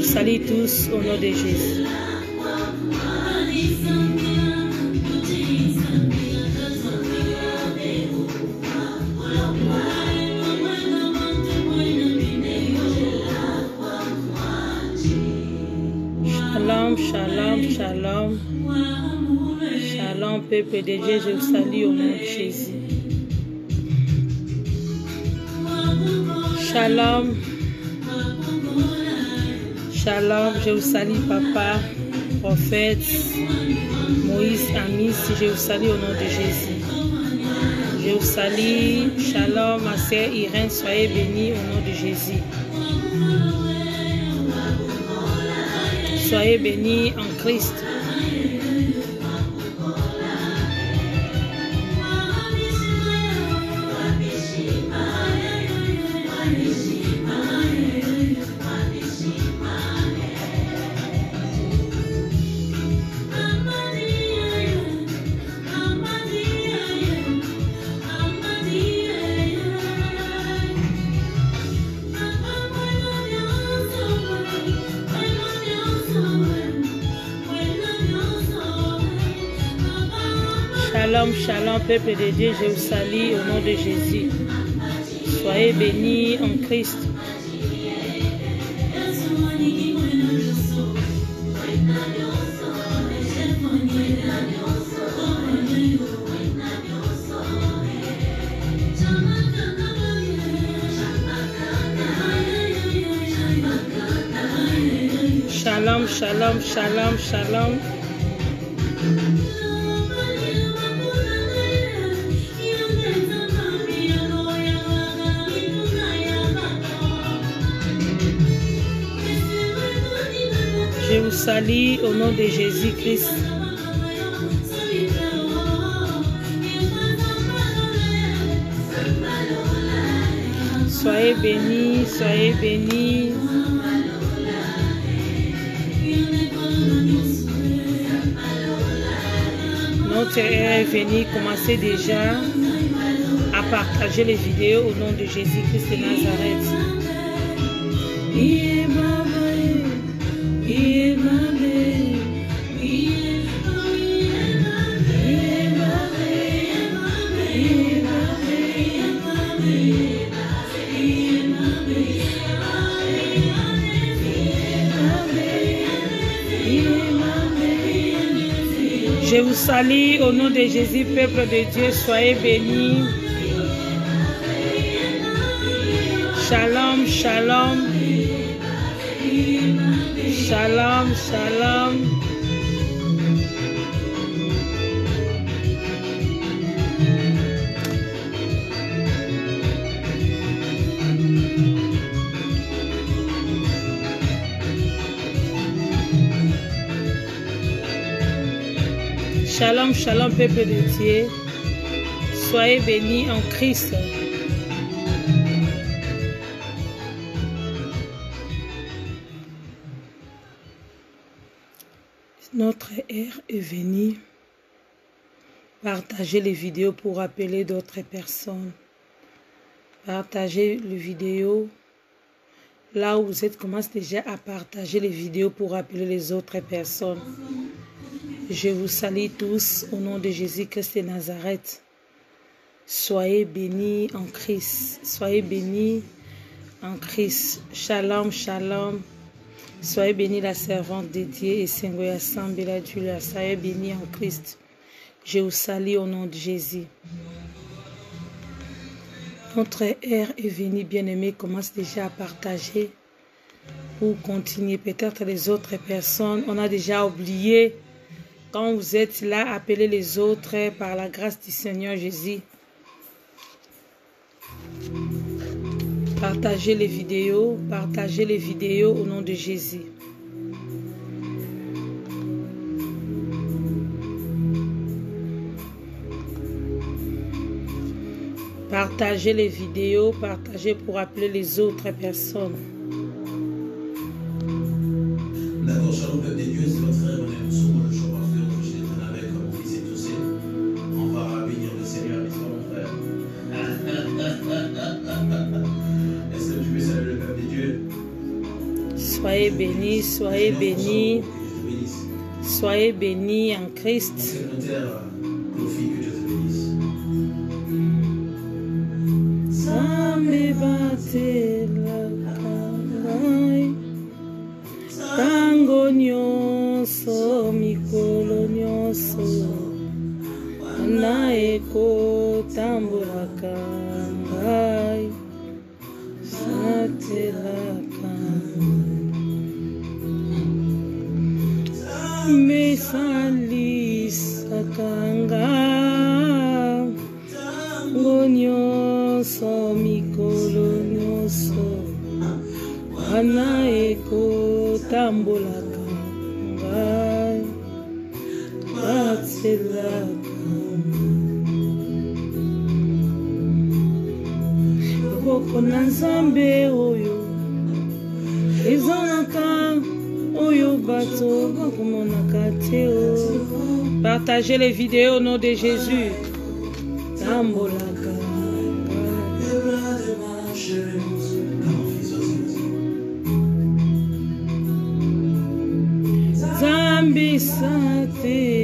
salue tous au nom de Jésus. Shalom, shalom, shalom. Shalom, peuple de Dieu, je vous salue au nom de Jésus. Shalom. Shalom, je vous salue, papa, prophète, Moïse, Amis, je vous salue au nom de Jésus. Je vous salue, shalom, ma sœur Irène, soyez bénie au nom de Jésus. Soyez bénis en Christ. Shalom, shalom, peuple de Dieu, je vous salue au nom de Jésus. Soyez bénis en Christ. Shalom, shalom, shalom, shalom. Je vous salue au nom de Jésus-Christ. Soyez bénis, soyez bénis. Notre heure est venue, commencez déjà à partager les vidéos au nom de Jésus-Christ de Nazareth. Je vous salue au nom de Jésus, peuple de Dieu, soyez bénis. Shalom, shalom. Shalom, shalom. Shalom, shalom, peuple de Dieu. Soyez bénis en Christ. Notre heure est venue. Partagez les vidéos pour appeler d'autres personnes. Partagez les vidéos. Là où vous êtes, commencez déjà à partager les vidéos pour appeler les autres personnes. Je vous salue tous au nom de Jésus-Christ de Nazareth. Soyez bénis en Christ. Soyez bénis en Christ. Shalom, shalom. Soyez bénis la servante de Dieu et Sengoya Sambela Julia. Soyez bénis en Christ. Je vous salue au nom de Jésus. Notre heure est venue, bien-aimés. Commence déjà à partager pour continuer. Peut-être les autres personnes, on a déjà oublié. Quand vous êtes là, appelez les autres par la grâce du Seigneur Jésus. Partagez les vidéos au nom de Jésus. Partagez les vidéos, partagez pour appeler les autres personnes. D'accord, shalom peuple de Dieu, c'est votre frère René Moussour, le show parfait, donc je suis avec mon fils et tous. On va bénir le Seigneur, n'est-ce pas mon frère? Est-ce que tu peux saluer le peuple de Dieu? Soyez bénis, soyez bénis, soyez bénis en Christ. Zambe batela kai, tango nyonso mikolo nyonso, na eko tambolaka ngai, satelaka. Mesalisaka ngai, nyonso mikolo nyonso, wana eko tambolaka ngai, batelaka. Loboko na Nzambe oyo ezalaka, oyo bato bakomonaka te. Partagez les vidéos au nom de Jésus. Tambolaka. Zambi satelaka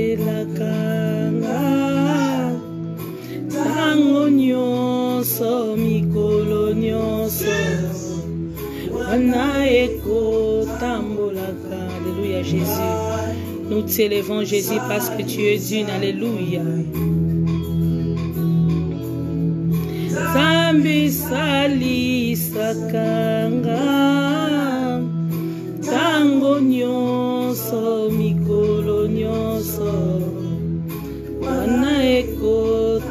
ngai, tango nyonso mikolo nyonso, wana eko tambolaka. Alléluia Jésus. Nous t'élevons Jésus parce que tu es digne. Alléluia. Zambi salisaka ngai, tango nyonso mikolo nyonso, wana eko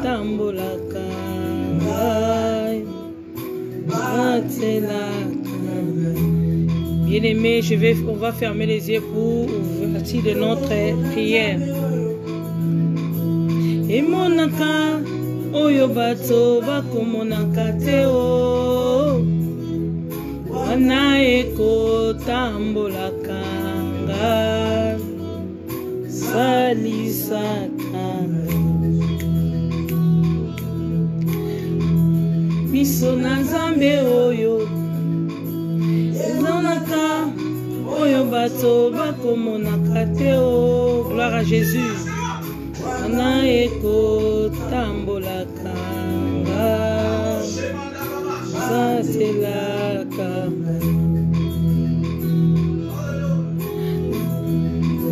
tambolaka ngai, batelaka. Bien-aimés, on va fermer les yeux pour ouverture de notre prière. Et monaka oyo bato bakomonaka te o, wana eko tambolaka ngai, salisaka. Miso na Nzambe oyo ezalaka, oyo bato bakomonaka te o. Gloire à Jésus. Wana eko tambolaka ngai, satelaka.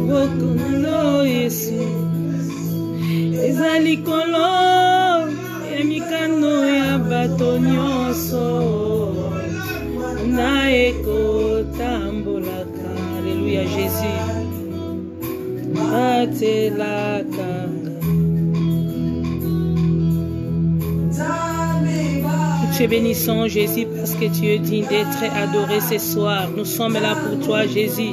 Loboko na Yesu eza likolo ya mikano ya bato nyonso, wana eko tambolaka. Alléluia Jésus. Batelaka. Nous te bénissons Jésus parce que tu es digne d'être adoré ce soir. Nous sommes là pour toi Jésus.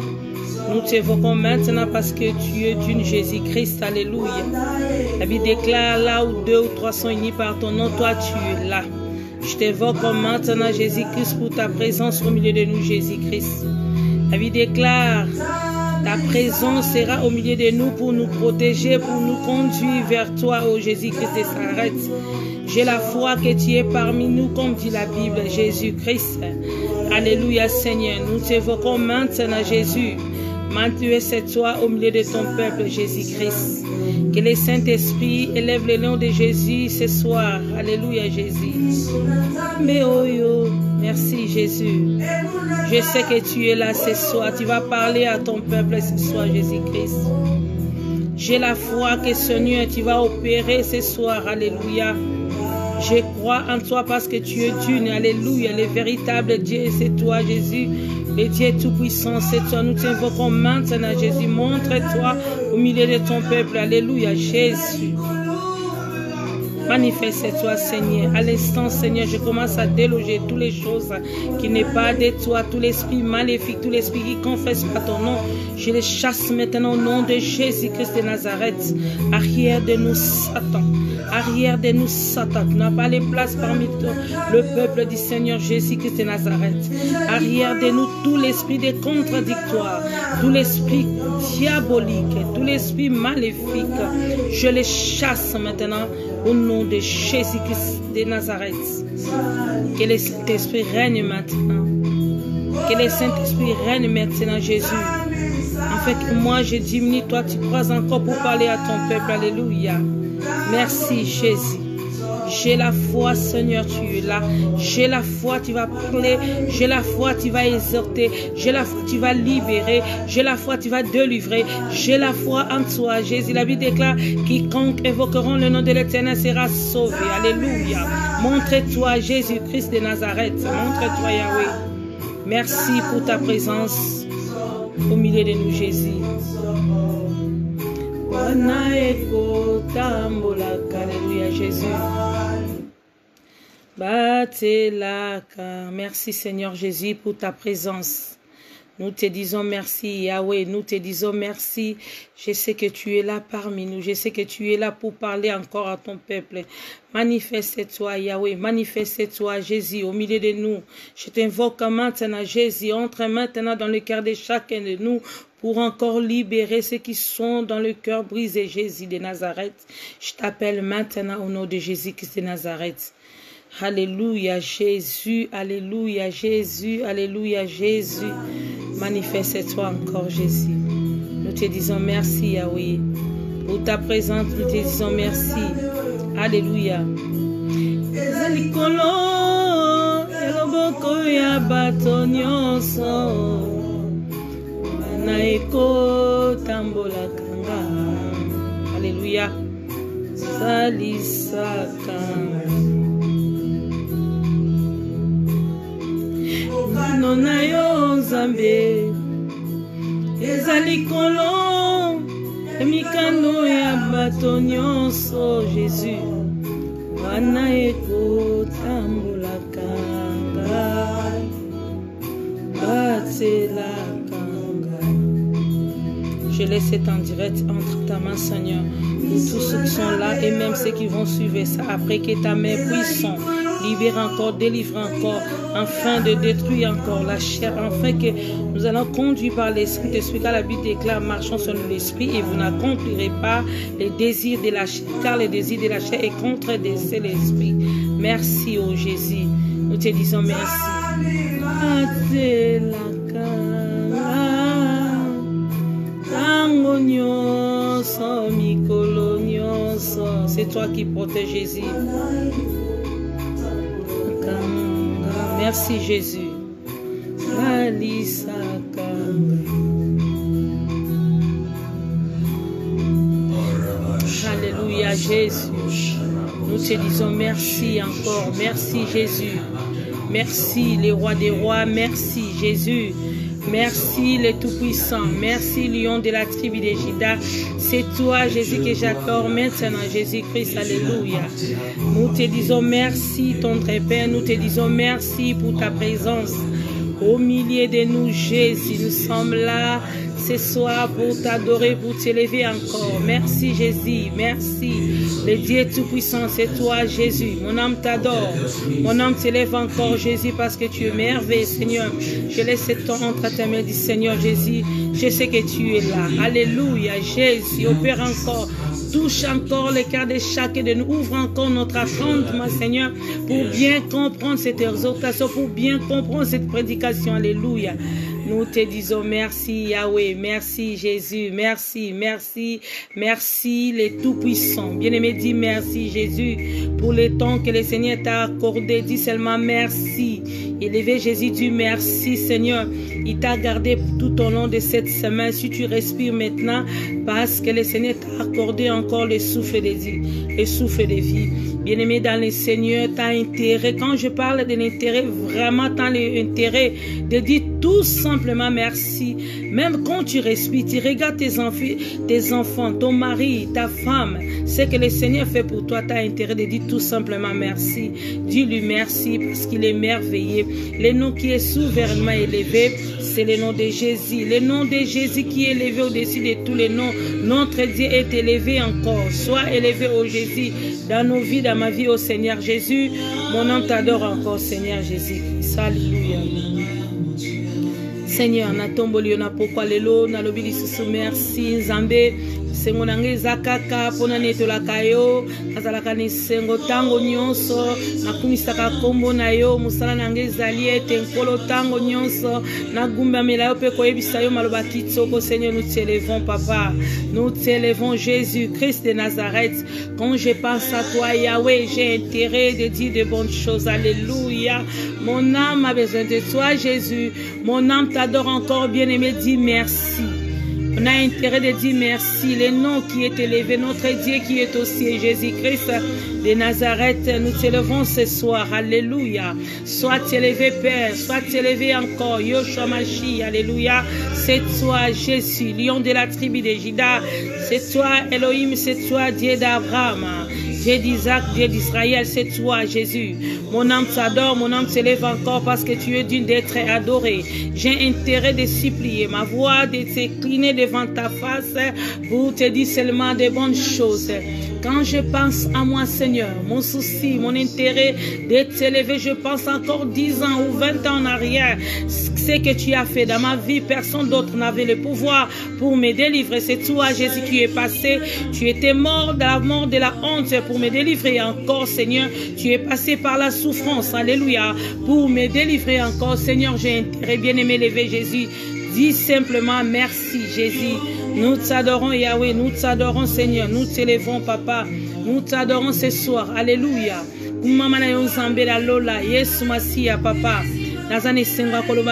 Nous t'évoquons maintenant parce que tu es digne Jésus-Christ. Alléluia. La Bible déclare là où 2 ou 3 sont unis par ton nom, toi tu es là. Je t'évoque maintenant Jésus-Christ pour ta présence au milieu de nous Jésus-Christ. La Bible déclare ta présence sera au milieu de nous pour nous protéger, pour nous conduire vers toi, ô Jésus-Christ de Nazareth. J'ai la foi que tu es parmi nous, comme dit la Bible, Jésus-Christ. Alléluia, Seigneur. Nous t'évoquons maintenant, Jésus. Mantuer c'est toi au milieu de ton peuple, Jésus-Christ. Que le Saint-Esprit élève le nom de Jésus ce soir. Alléluia, Jésus. Mais oh yo, merci, Jésus. Je sais que tu es là ce soir. Tu vas parler à ton peuple ce soir, Jésus-Christ. J'ai la foi que, Seigneur, tu vas opérer ce soir. Alléluia. Je crois en toi parce que tu es Dieu. Alléluia. Le véritable Dieu, c'est toi, Jésus. Le Dieu tout-puissant, c'est toi. Nous t'invoquons maintenant, Jésus. Montre-toi au milieu de ton peuple. Alléluia, Jésus. Manifeste-toi, Seigneur. À l'instant, Seigneur, je commence à déloger toutes les choses qui n'est pas de toi, tout l'esprit maléfique, tout l'esprit qui confesse pas ton nom. Je les chasse maintenant au nom de Jésus-Christ de Nazareth. Arrière de nous, Satan. Arrière de nous, Satan. Tu n'as pas les places parmi toi, le peuple du Seigneur Jésus-Christ de Nazareth. Arrière de nous, tout l'esprit de contradictoire, tout l'esprit diabolique, tout l'esprit maléfique. Je les chasse maintenant au nom de Jésus-Christ de Nazareth. Que le Saint-Esprit règne maintenant. Que le Saint-Esprit règne maintenant, Jésus. Afin que moi je diminue, toi tu crois encore pour parler à ton peuple. Alléluia. Merci, Jésus. J'ai la foi, Seigneur, tu es là. J'ai la foi, tu vas parler. J'ai la foi, tu vas exhorter. J'ai la foi, tu vas libérer. J'ai la foi, tu vas délivrer. J'ai la foi en toi, Jésus. La Bible déclare, quiconque évoqueront le nom de l'Éternel sera sauvé. Alléluia. Montre-toi, Jésus-Christ de Nazareth. Montre-toi, Yahweh. Merci pour ta présence au milieu de nous, Jésus. Alléluia, Jésus. Merci, Seigneur Jésus, pour ta présence. Nous te disons merci, Yahweh. Nous te disons merci. Je sais que tu es là parmi nous. Je sais que tu es là pour parler encore à ton peuple. Manifeste-toi, Yahweh. Manifeste-toi, Jésus, au milieu de nous. Je t'invoque maintenant, Jésus. Entre maintenant dans le cœur de chacun de nous pour encore libérer ceux qui sont dans le cœur brisé, Jésus de Nazareth. Je t'appelle maintenant au nom de Jésus-Christ de Nazareth. Alléluia, Jésus, alléluia, Jésus, alléluia, Jésus. Manifeste-toi encore, Jésus. Nous te disons merci, Yahweh. Pour ta présence, nous te disons merci. Alléluia. Alléluia. Salisaka. Nona yo Nzambe ezali kolo emikano ya bato nyonso Jésus wana ekotambolaka ngai batelaka ngai. Je laisse être en direct entre ta main, Seigneur, pour tous ceux qui sont là et même ceux qui vont suivre ça après, que ta main puissante libère encore, délivre encore, afin de détruire encore la chair, afin que nous allons conduire par l'Esprit. Car la Bible déclare, marchons sur l'Esprit et vous n'accomplirez pas les désirs de la chair, car les désirs de la chair est contre l'Esprit. Merci, ô Jésus. Nous te disons merci. C'est toi qui protèges, Jésus. Merci, Jésus. Alléluia, Jésus. Nous te disons merci encore. Merci, Jésus. Merci, les rois des rois. Merci, Jésus. Merci, le Tout-Puissant. Merci, Lion de la tribu de Juda. C'est toi, Jésus, que j'adore maintenant, Jésus-Christ. Alléluia. Nous te disons merci, ton très Père. Nous te disons merci pour ta présence au milieu de nous, Jésus. Nous sommes là ce soir pour t'adorer, pour t'élever encore. Merci, Jésus. Merci. Le Dieu Tout-Puissant, c'est toi, Jésus. Mon âme t'adore. Mon âme t'élève encore, Jésus, parce que tu es merveilleux, Seigneur. Je laisse ce temps entre tes mains, dit Seigneur Jésus. Je sais que tu es là. Alléluia, Jésus. Opère encore. Touche encore le cœur de chacun de nous. Ouvre encore notre affrontement, Seigneur, pour bien comprendre cette exhortation, pour bien comprendre cette prédication. Alléluia. Nous te disons merci, Yahweh. Merci, Jésus. Merci, merci, merci, le Tout-Puissant. Bien-aimé, dis merci, Jésus, pour le temps que le Seigneur t'a accordé. Dis seulement merci. Élevé Jésus, dis merci, Seigneur. Il t'a gardé tout au long de cette semaine. Si tu respires maintenant, parce que le Seigneur t'a accordé encore le souffle de vie. Le souffle de vie. Bien-aimé dans le Seigneur, t'as intérêt. Quand je parle de l'intérêt, vraiment t'as l'intérêt de dire tout simplement merci. Même quand tu respires, tu regardes tes enfants, ton mari, ta femme, ce que le Seigneur fait pour toi, tu as intérêt de dire tout simplement merci. Dis-lui merci parce qu'il est merveilleux. Le nom qui est souverainement élevé, c'est le nom de Jésus. Le nom de Jésus qui est élevé au-dessus de tous les noms. Notre Dieu est élevé encore. Sois élevé au Jésus dans nos vies, dans ma vie, au Seigneur Jésus. Mon âme t'adore encore, Seigneur Jésus. Alléluia. Seigneur, na tomboli na pokwa lelo na lobi lisusu merci Nzambe. Sengo nange zakaka pona netolaka yo azalaka ni sengo tango nyonso nakumisaka kombo na yo musala nange ezali ete nkolo tango nyonso nagumbamela yo pe koyebisa yo maloba kitoko. Seigneur, nous t'élevons papa, nous t'élevons Jésus Christ de Nazareth. Quand je pense à toi Yahweh, j'ai intérêt de dire de bonnes choses. Alléluia. Mon âme a besoin de toi Jésus, mon âme t'adore encore bien-aimé, dis merci. On a intérêt de dire merci. Le nom qui est élevé, notre Dieu qui est aussi Jésus-Christ de Nazareth, nous t'élevons ce soir. Alléluia. Sois élevé Père, sois élevé encore. Yoshua Mashi, alléluia. C'est toi Jésus, lion de la tribu de Juda. C'est toi Elohim, c'est toi Dieu d'Abraham, Dieu d'Isaac, Dieu d'Israël, c'est toi Jésus. Mon âme t'adore, mon âme s'élève encore parce que tu es digne d'être adoré. J'ai intérêt de supplier ma voix, de s'incliner devant ta face pour te dire seulement de bonnes choses. Quand je pense à moi Seigneur, mon souci, mon intérêt de t'élever, je pense encore 10 ans ou 20 ans en arrière. Ce que tu as fait dans ma vie, personne d'autre n'avait le pouvoir pour me délivrer. C'est toi Jésus qui est passé. Tu étais mort dans la mort de la honte pour me délivrer encore Seigneur. Tu es passé par la souffrance, alléluia, pour me délivrer encore Seigneur. J'ai intérêt bien-aimé lever Jésus. Dis simplement merci Jésus. Nous t'adorons Yahweh, nous t'adorons Seigneur, nous t'élevons Papa, nous t'adorons ce soir, alléluia. Papa.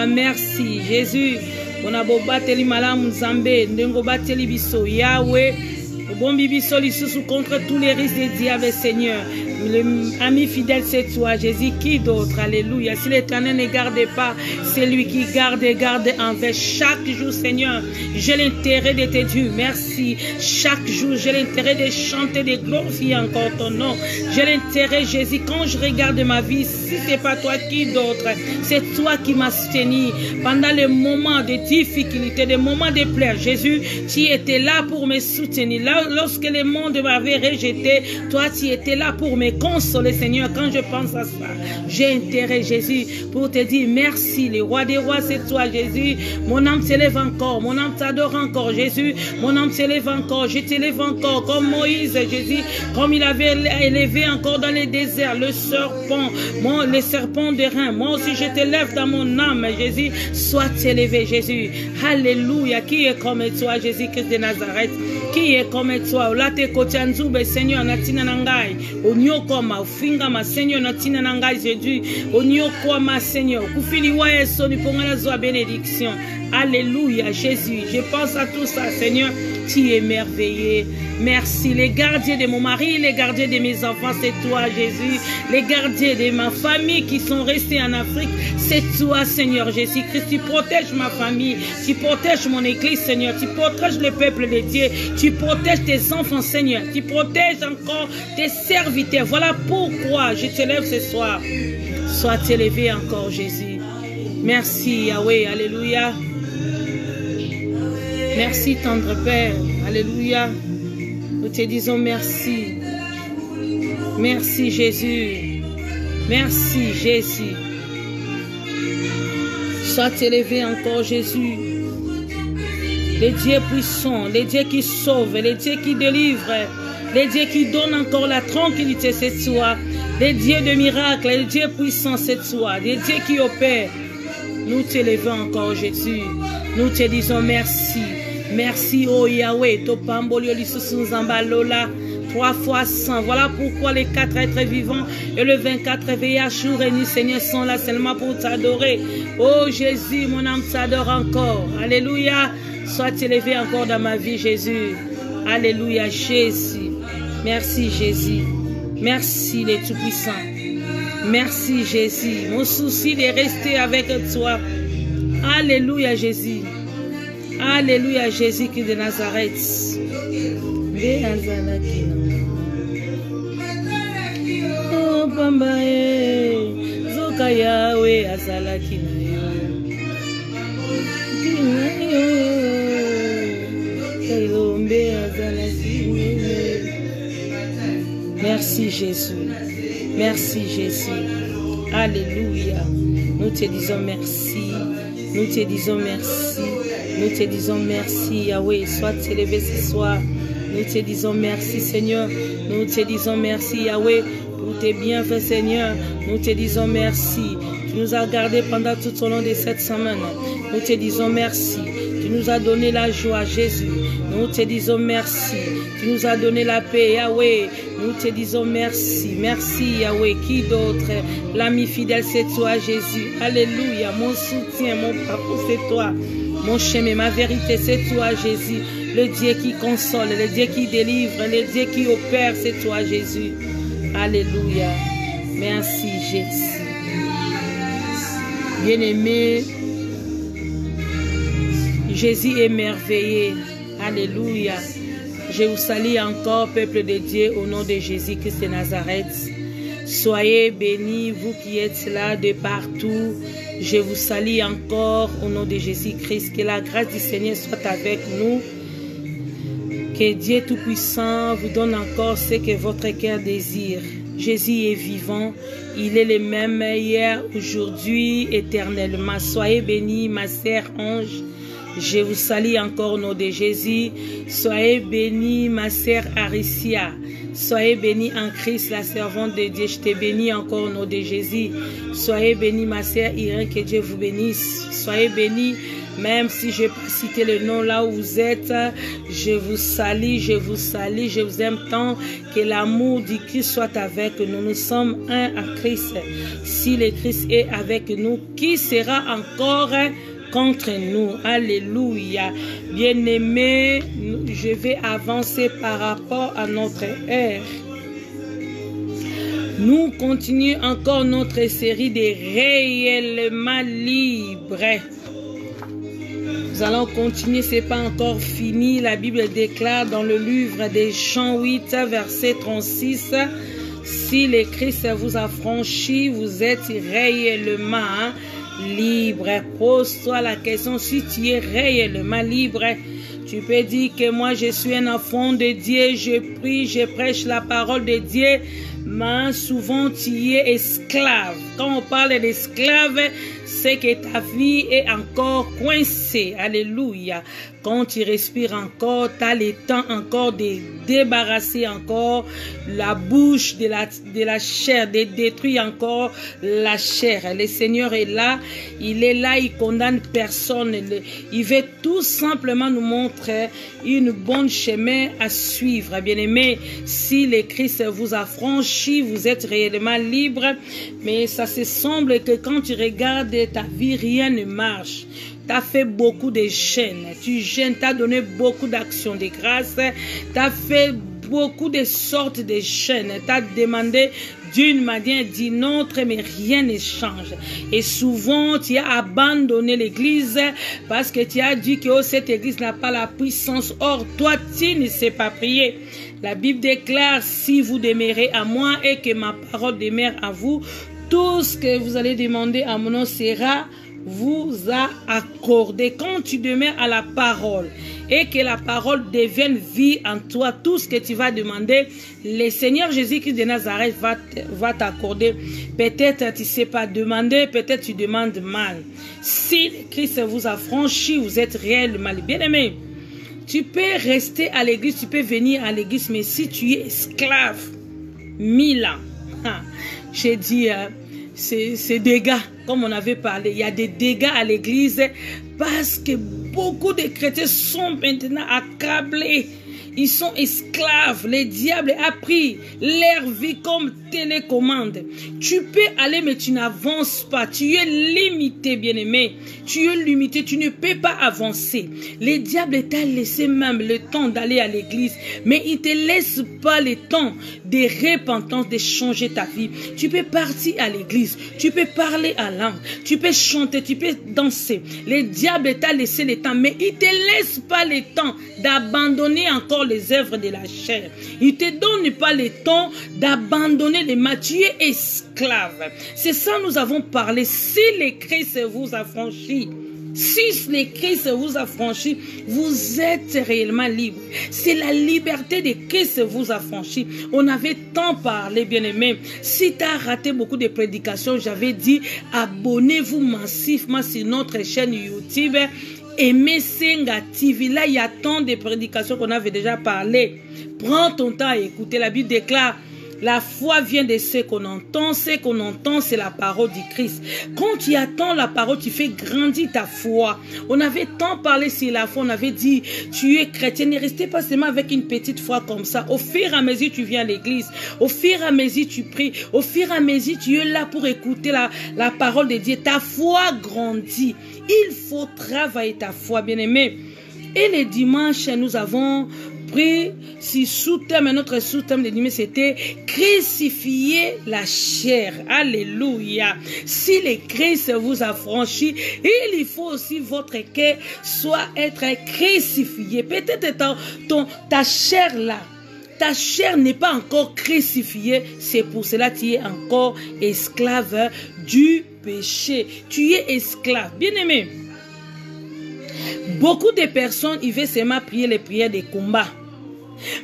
Merci Jésus. On a beau battre les malades Nzambe, ndengo battre les biso Yahweh. Bon bibiso lisusu contre tous les risques des diables Seigneur. Ami fidèle c'est toi Jésus, qui d'autre? Alléluia. Si l'Éternel ne garde pas, c'est lui qui garde et garde envers chaque jour Seigneur. J'ai l'intérêt de te dire merci. Chaque jour j'ai l'intérêt de chanter, de glorifier encore ton nom. J'ai l'intérêt Jésus, quand je regarde ma vie, si c'est pas toi, qui d'autre? C'est toi qui m'as soutenu pendant les moments de difficulté, des moments de pleurs. Jésus, tu étais là pour me soutenir. Là, lorsque le monde m'avait rejeté, toi tu étais là pour me consoler Seigneur. Quand je pense à ça, j'ai intérêt Jésus pour te dire merci. Le roi des rois c'est toi Jésus. Mon âme s'élève encore, mon âme t'adore encore Jésus. Mon âme s'élève encore, je t'élève encore comme Moïse Jésus, comme il avait élevé encore dans les déserts le serpent, les serpents de rein. Moi aussi je t'élève dans mon âme Jésus. Sois élevé Jésus. Alléluia. Qui est comme toi Jésus Christ de Nazareth? Qui est comme toi? Olate kotianzube Seigneur natina nangai. Onyoko ma ufinga ma Seigneur natina nangai Jésus. Onyoko ma Seigneur. Kufili wa Yesu ni pongana zoa bénédiction. Alléluia Jésus. Je pense à tout ça Seigneur. Tu es merveilleux. Merci. Les gardiens de mon mari, les gardiens de mes enfants, c'est toi Jésus. Les gardiens de ma famille qui sont restés en Afrique, c'est toi Seigneur Jésus-Christ. Tu protèges ma famille, tu protèges mon église Seigneur, tu protèges le peuple de Dieu, tu protèges tes enfants Seigneur, tu protèges encore tes serviteurs. Voilà pourquoi je t'élève ce soir. Sois élevé encore Jésus. Merci Yahweh, alléluia. Merci tendre Père, alléluia. Nous te disons merci. Merci Jésus. Merci Jésus. Sois élevé encore Jésus. Les dieux puissants, les dieux qui sauvent, les dieux qui délivrent, les dieux qui donnent encore la tranquillité, c'est toi. Les dieux de miracles, les dieux puissants, c'est toi. Les dieux qui opèrent. Nous t'élevons encore Jésus. Nous te disons merci. Merci, oh Yahweh, Topambolio Lisusu Zambalola, 3 fois 100. Voilà pourquoi les 4 êtres vivants et le 24 éveillés jour et nuit, Seigneur, sont là seulement pour t'adorer. Oh Jésus, mon âme t'adore encore. Alléluia. Sois élevé encore dans ma vie, Jésus. Alléluia, Jésus. Merci, Jésus. Merci, les Tout-Puissants. Merci, Jésus. Mon souci de rester avec toi. Alléluia, Jésus. Alléluia, Jésus qui de Nazareth. Oh, Pambae, Zoka Yahweh azalaki na yo. Merci Jésus. Merci Jésus. Alléluia. Nous te disons merci. Nous te disons merci. Nous te disons merci, Yahweh. Sois élevé ce soir. Nous te disons merci, Seigneur. Nous te disons merci, Yahweh, pour tes bienfaits, Seigneur. Nous te disons merci. Tu nous as gardés pendant tout au long de cette semaine. Nous te disons merci. Tu nous as donné la joie, Jésus. Nous te disons merci. Tu nous as donné la paix, Yahweh. Nous te disons merci. Merci, Yahweh. Qui d'autre? L'ami fidèle, c'est toi, Jésus. Alléluia. Mon soutien, mon parcours, c'est toi. Mon chemin, ma vérité, c'est toi, Jésus. Le Dieu qui console, le Dieu qui délivre, le Dieu qui opère, c'est toi, Jésus. Alléluia. Merci, Jésus. Bien-aimé, Jésus est merveilleux. Alléluia. Je vous salue encore, peuple de Dieu, au nom de Jésus-Christ de Nazareth. Soyez bénis, vous qui êtes là de partout. Je vous salue encore au nom de Jésus-Christ. Que la grâce du Seigneur soit avec nous. Que Dieu Tout-Puissant vous donne encore ce que votre cœur désire. Jésus est vivant. Il est le même hier, aujourd'hui, éternellement. Soyez bénis, ma sœur Ange. Je vous salue encore au nom de Jésus. Soyez bénis, ma sœur Aricia. Soyez bénis en Christ, la servante de Dieu. Je te bénis encore au nom de Jésus. Soyez bénis, ma sœur Irène, que Dieu vous bénisse. Soyez bénis, même si je n'ai pas cité le nom là où vous êtes. Je vous salue, je vous salue, je vous aime tant. Que l'amour du Christ soit avec nous. Nous sommes un en Christ. Si le Christ est avec nous, qui sera encore contre nous? Alléluia. Bien-aimés, je vais avancer par rapport à notre ère. Nous continuons encore notre série de réellement libres. Nous allons continuer, ce n'est pas encore fini. La Bible déclare dans le livre des Jean 8, verset 36, si le Christ vous a franchi, vous êtes réellement libre. Pose-toi la question, si tu es réellement libre, tu peux dire que moi je suis un enfant de Dieu, je prie, je prêche la parole de Dieu, mais souvent tu es esclave. Quand on parle d'esclave, c'est que ta vie est encore coincée. Alléluia. Quand tu respires encore, tu as le temps encore de débarrasser encore la bouche de la chair, de détruire encore la chair. Le Seigneur est là, il condamne personne. Il veut tout simplement nous montrer une bonne chemin à suivre. Bien-aimés, si le Christ vous a franchi, vous êtes réellement libre, mais ça se semble que quand tu regardes ta vie, rien ne marche. Tu as fait beaucoup de jeûnes, tu jeûnes, tu as donné beaucoup d'actions de grâce, tu as fait beaucoup de sortes de jeûnes, tu as demandé d'une manière, d'une autre, mais rien ne change. Et souvent, tu as abandonné l'église parce que tu as dit que oh, cette église n'a pas la puissance. Or, toi, tu ne sais pas prier. La Bible déclare, si vous demeurez à moi et que ma parole demeure à vous, tout ce que vous allez demander à mon nom sera vous a accordé. Quand tu demeures à la parole et que la parole devienne vie en toi, tout ce que tu vas demander, le Seigneur Jésus-Christ de Nazareth va t'accorder. Peut-être tu ne sais pas demander, peut-être tu demandes mal. Si Christ vous a franchi, vous êtes réellement bien-aimé. Tu peux rester à l'église, tu peux venir à l'église, mais si tu es esclave, 1000 ans, j'ai dit, c'est dégâts, comme on avait parlé. Il y a des dégâts à l'église parce que beaucoup de chrétiens sont maintenant accablés. Ils sont esclaves. Le diable a pris leur vie comme télécommande. Tu peux aller, mais tu n'avances pas. Tu es limité, bien-aimé. Tu es limité. Tu ne peux pas avancer. Le diable t'a laissé même le temps d'aller à l'église, mais il ne te laisse pas le temps de repentance, de changer ta vie. Tu peux partir à l'église. Tu peux parler à langue. Tu peux chanter. Tu peux danser. Le diable t'a laissé le temps, mais il ne te laisse pas le temps d'abandonner encore les œuvres de la chair. Il ne te donne pas le temps d'abandonner les mains. Tu es esclave. C'est ça nous avons parlé. Si le Christ vous a franchi, Si le Christ vous a franchi, vous êtes réellement libre. C'est la liberté de Christ vous a franchi. On avait tant parlé, bien-aimé. Si tu as raté beaucoup de prédications, j'avais dit, abonnez-vous massivement sur notre chaîne YouTube. Aimez Senga TV. Là, il y a tant de prédications qu'on avait déjà parlé. Prends ton temps à écouter. La Bible déclare, la foi vient de ce qu'on entend. Ce qu'on entend, c'est la parole du Christ. Quand tu attends la parole, tu fais grandir ta foi. On avait tant parlé sur la foi. On avait dit, tu es chrétien. Ne restez pas seulement avec une petite foi comme ça. Au fur et à mesure, tu viens à l'église. Au fur et à mesure, tu pries. Au fur et à mesure, tu es là pour écouter la parole de Dieu. Ta foi grandit. Il faut travailler ta foi, bien-aimé. Et les dimanches, nous avons pris si sous-thème, notre sous-thème de dimanche, c'était crucifier la chair. Alléluia. Si le Christ vous a franchi, il faut aussi votre cœur soit être crucifié. Peut-être ta chair là, ta chair n'est pas encore crucifiée. C'est pour cela que tu es encore esclave du péché. Tu es esclave. Bien-aimé, beaucoup de personnes, ils veulent seulement prier les prières de combat.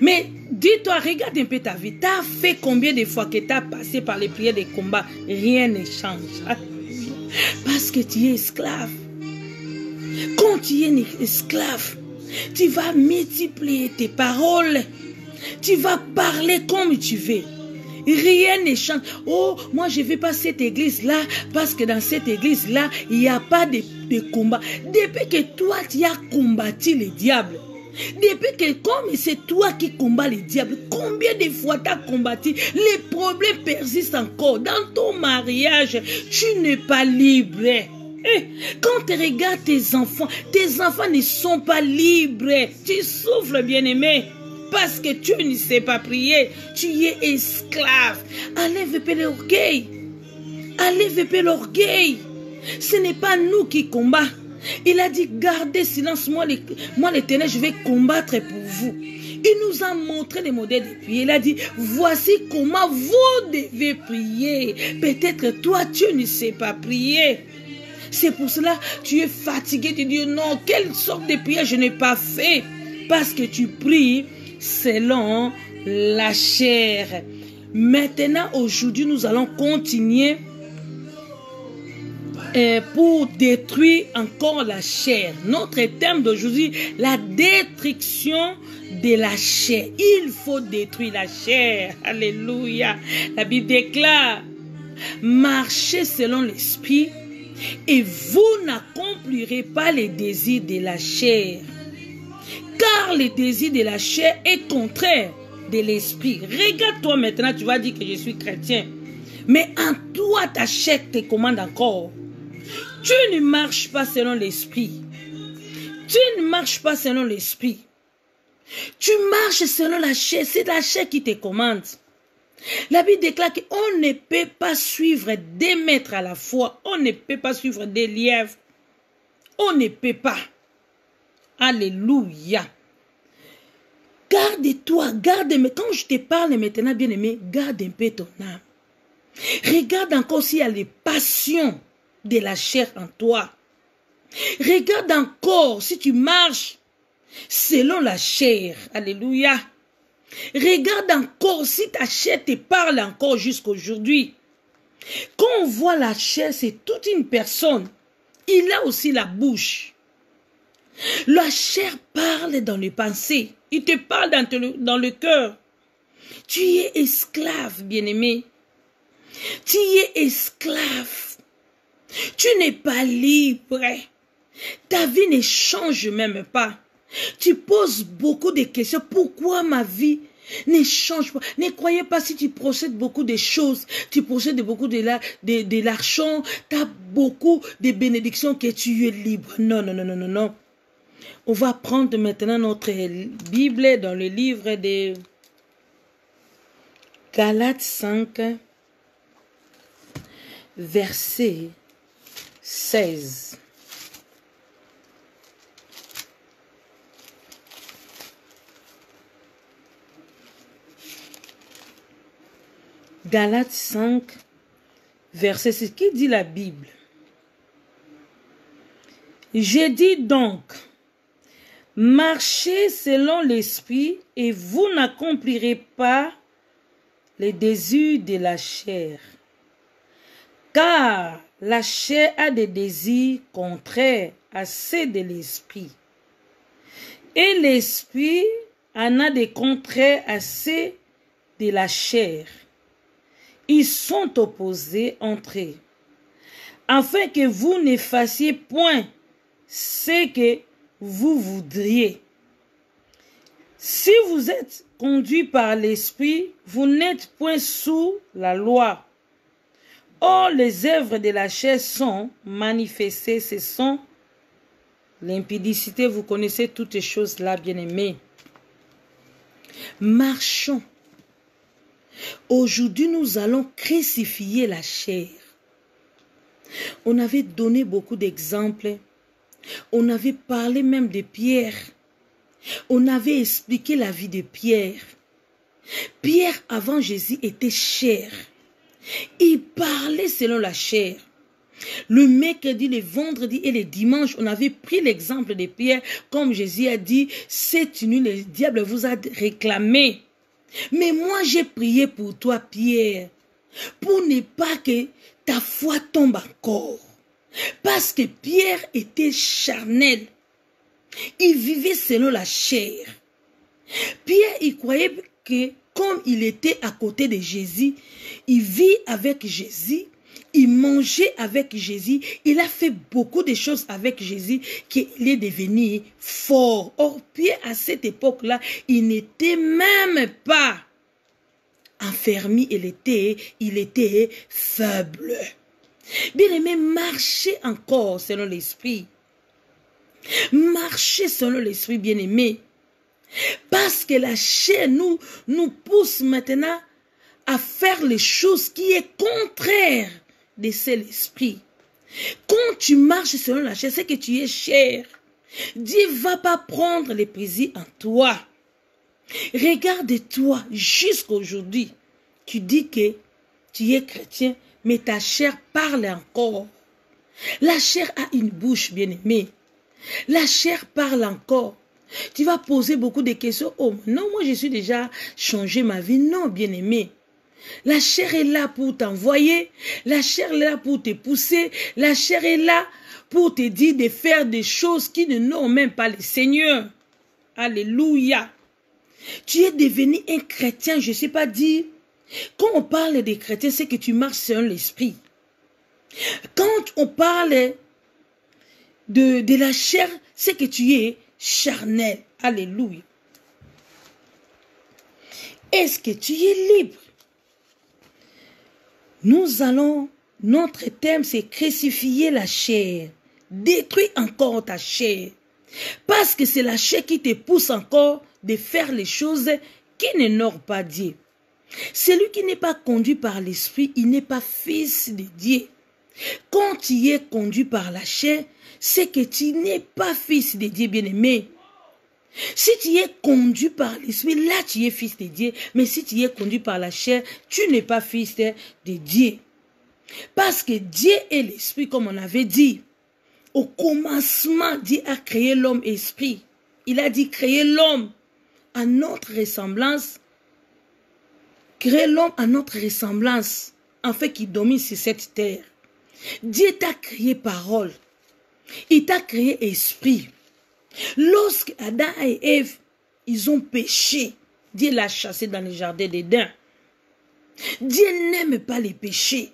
Mais dis-toi, regarde un peu ta vie. Tu as fait combien de fois que tu as passé par les prières de combat? Rien ne change. Parce que tu es esclave. Quand tu es esclave, tu vas multiplier tes paroles. Tu vas parler comme tu veux. Rien ne change. Oh, moi je ne vais pas cette église-là parce que dans cette église-là, il n'y a pas de combat. Depuis que toi, tu as combattu le diable. Depuis que comme c'est toi qui combats le diable, combien de fois tu as combattu? Les problèmes persistent encore. Dans ton mariage, tu n'es pas libre. Quand tu regardes tes enfants ne sont pas libres. Tu souffres, bien-aimé. Parce que tu ne sais pas prier, tu es esclave. Enlève un peu l'orgueil. Enlève un peu l'orgueil. Ce n'est pas nous qui combattons. Il a dit, gardez silence, moi l'Éternel, je vais combattre pour vous. Il nous a montré les modèles de prière. Il a dit, voici comment vous devez prier. Peut-être toi, tu ne sais pas prier. C'est pour cela que tu es fatigué. Tu dis, non, quelle sorte de prière je n'ai pas fait. Parce que tu pries selon la chair. Maintenant, aujourd'hui, nous allons continuer pour détruire encore la chair. Notre thème d'aujourd'hui, la destruction de la chair. Il faut détruire la chair. Alléluia. La Bible déclare, marchez selon l'esprit et vous n'accomplirez pas les désirs de la chair. Car le désir de la chair est contraire de l'esprit. Regarde-toi maintenant, tu vas dire que je suis chrétien. Mais en toi, ta chair te commande encore. Tu ne marches pas selon l'esprit. Tu ne marches pas selon l'esprit. Tu marches selon la chair. C'est la chair qui te commande. La Bible déclare qu'on ne peut pas suivre des maîtres à la fois. On ne peut pas suivre des lièvres. On ne peut pas. Alléluia. Garde-toi, garde-moi. Quand je te parle maintenant, bien-aimé, garde un peu ton âme. Regarde encore s'il y a les passions de la chair en toi. Regarde encore si tu marches selon la chair. Alléluia. Regarde encore si ta chair te parle encore jusqu'aujourd'hui. Quand on voit la chair, c'est toute une personne. Il a aussi la bouche. La chair parle dans les pensées. Il te parle dans le cœur. Tu es esclave, bien-aimé. Tu es esclave. Tu n'es pas libre. Ta vie ne change même pas. Tu poses beaucoup de questions. Pourquoi ma vie ne change pas? Ne croyez pas si tu procèdes beaucoup de choses. Tu procèdes beaucoup de l'argent. Tu as beaucoup de bénédictions que tu es libre. Non, non, non, non, non, non. On va prendre maintenant notre Bible dans le livre de Galates 5, verset 16. Galates 5, verset 16. Qui dit la Bible? Je dis donc, marchez selon l'esprit et vous n'accomplirez pas les désirs de la chair. Car la chair a des désirs contraires à ceux de l'esprit. Et l'esprit en a des contraires à ceux de la chair. Ils sont opposés entre eux, afin que vous ne fassiez point ce que vous voudriez. Si vous êtes conduit par l'esprit, vous n'êtes point sous la loi. Or, les œuvres de la chair sont manifestées, ce sont l'impudicité, vous connaissez toutes ces choses-là, bien-aimés. Marchons. Aujourd'hui, nous allons crucifier la chair. On avait donné beaucoup d'exemples. On avait parlé même de Pierre. On avait expliqué la vie de Pierre. Pierre, avant Jésus, était chair. Il parlait selon la chair. Le mercredi, le vendredi et le dimanche, on avait pris l'exemple de Pierre. Comme Jésus a dit, cette nuit, le diable vous a réclamé. Mais moi, j'ai prié pour toi, Pierre, pour ne pas que ta foi tombe encore. Parce que Pierre était charnel. Il vivait selon la chair. Pierre, il croyait que comme il était à côté de Jésus, il vit avec Jésus, il mangeait avec Jésus, il a fait beaucoup de choses avec Jésus qu'il est devenu fort. Or, Pierre, à cette époque-là, il n'était même pas enfermé, il était faible. Bien-aimé, marchez encore selon l'esprit. Marchez selon l'esprit, bien-aimé. Parce que la chair nous pousse maintenant à faire les choses qui est contraire de l'esprit. Quand tu marches selon la chair, c'est que tu es chair. Dieu ne va pas prendre les plaisirs en toi. Regarde-toi jusqu'à aujourd'hui. Tu dis que tu es chrétien, mais ta chair parle encore. La chair a une bouche, bien-aimée. La chair parle encore. Tu vas poser beaucoup de questions. Oh, non, moi je suis déjà changé ma vie. Non, bien-aimé. La chair est là pour t'envoyer. La chair est là pour te pousser. La chair est là pour te dire de faire des choses qui ne n'ont même pas le Seigneur. Alléluia. Tu es devenu un chrétien, je ne sais pas dire. Quand on parle des chrétiens, c'est que tu marches selon l'esprit. Quand on parle de la chair, c'est que tu es charnel. Alléluia. Est-ce que tu es libre? Notre thème, c'est crucifier la chair. Détruis encore ta chair. Parce que c'est la chair qui te pousse encore de faire les choses qui n'honorent pas Dieu. Celui qui n'est pas conduit par l'esprit, il n'est pas fils de Dieu. Quand tu es conduit par la chair, c'est que tu n'es pas fils de Dieu, bien-aimé. Si tu es conduit par l'esprit, là tu es fils de Dieu. Mais si tu es conduit par la chair, tu n'es pas fils de Dieu. Parce que Dieu est l'esprit, comme on avait dit. Au commencement, Dieu a créé l'homme esprit. Il a dit créer l'homme à notre ressemblance. Créer l'homme à notre ressemblance, afin qu'il domine sur cette terre. Dieu t'a créé parole. Il t'a créé esprit. Lorsque Adam et Ève, ils ont péché, Dieu l'a chassé dans le jardin d'Éden. Dieu n'aime pas les péchés.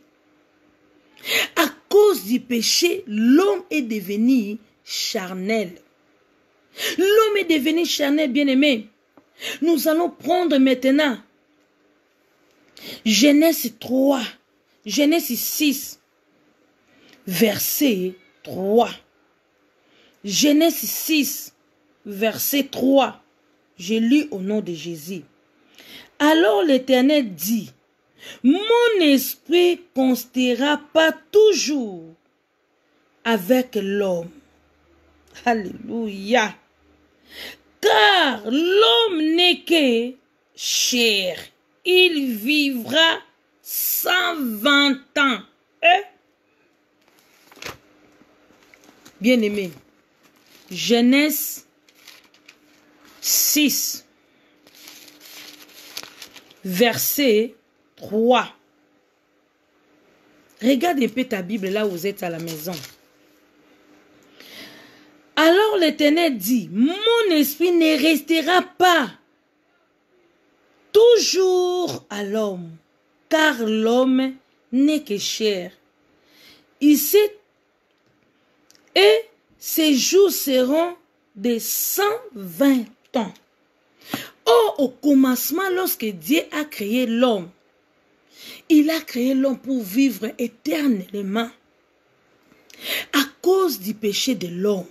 À cause du péché, l'homme est devenu charnel. L'homme est devenu charnel, bien-aimé. Nous allons prendre maintenant Genèse 3, Genèse 6, verset 3. Genèse 6, verset 3. Je lis au nom de Jésus. Alors l'Éternel dit, mon esprit ne constera pas toujours avec l'homme. Alléluia. Car l'homme n'est que chair. Il vivra 120 ans. Bien-aimé, Genèse 6, verset 3. Regarde un peu ta Bible là où vous êtes à la maison. Alors l'Éternel dit, mon esprit ne restera pas toujours à l'homme, car l'homme n'est que chair. Ici, et ses jours seront de 120 ans. Or, au commencement, lorsque Dieu a créé l'homme, il a créé l'homme pour vivre éternellement. À cause du péché de l'homme,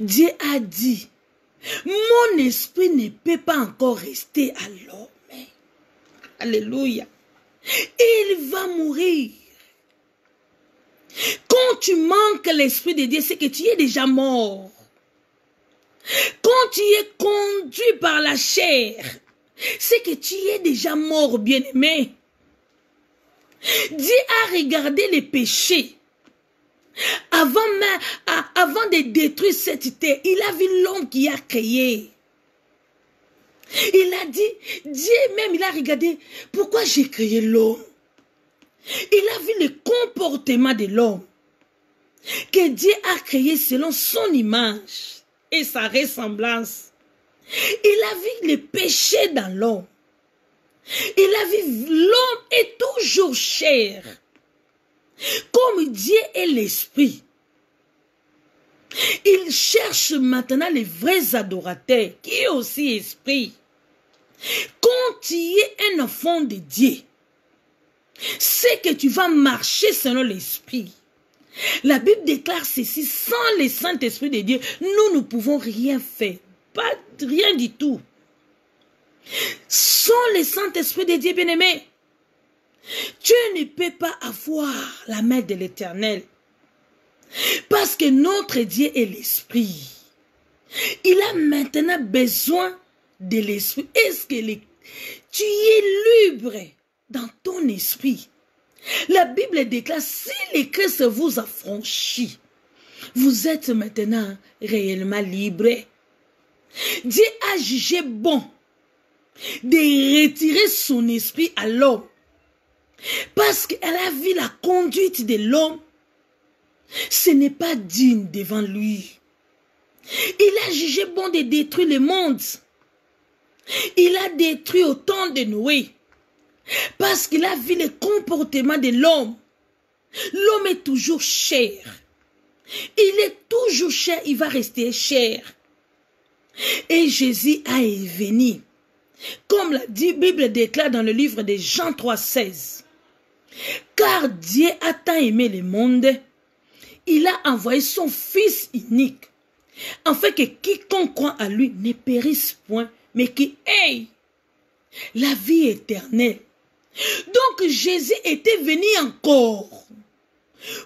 Dieu a dit, mon esprit ne peut pas encore rester à l'homme. Alléluia. Il va mourir. Quand tu manques l'esprit de Dieu, c'est que tu es déjà mort. Quand tu es conduit par la chair, c'est que tu es déjà mort, bien-aimé. Dieu a regardé les péchés. Avant de détruire cette terre, il a vu l'homme qui a créé. Il a dit, Dieu même, il a regardé, pourquoi j'ai créé l'homme? Il a vu le comportement de l'homme que Dieu a créé selon son image et sa ressemblance. Il a vu le péché dans l'homme. Il a vu l'homme est toujours chair. Comme Dieu est l'esprit. Il cherche maintenant les vrais adorateurs qui est aussi esprit. Quand tu es un enfant de Dieu, c'est que tu vas marcher selon l'esprit. La Bible déclare ceci, sans le Saint-Esprit de Dieu, nous ne pouvons rien faire. Pas rien du tout. Sans le Saint-Esprit de Dieu, bien-aimé, tu ne peux pas avoir la main de l'Éternel. Parce que notre Dieu est l'Esprit. Il a maintenant besoin de l'Esprit. Est-ce que tu es libre dans ton esprit? La Bible déclare, si le Christ vous a franchi, vous êtes maintenant réellement libre. Dieu a jugé bon de retirer son esprit à l'homme. Parce qu'elle a vu la conduite de l'homme. Ce n'est pas digne devant lui. Il a jugé bon de détruire le monde. Il a détruit au temps de Noé. Parce qu'il a vu le comportement de l'homme. L'homme est toujours chair. Il est toujours chair, il va rester chair. Et Jésus a venu. Comme la Bible déclare dans le livre de Jean 3,16. Car Dieu a tant aimé le monde, il a envoyé son Fils unique, afin que quiconque croit à lui ne périsse point, mais qu'il ait la vie éternelle. Donc Jésus était venu encore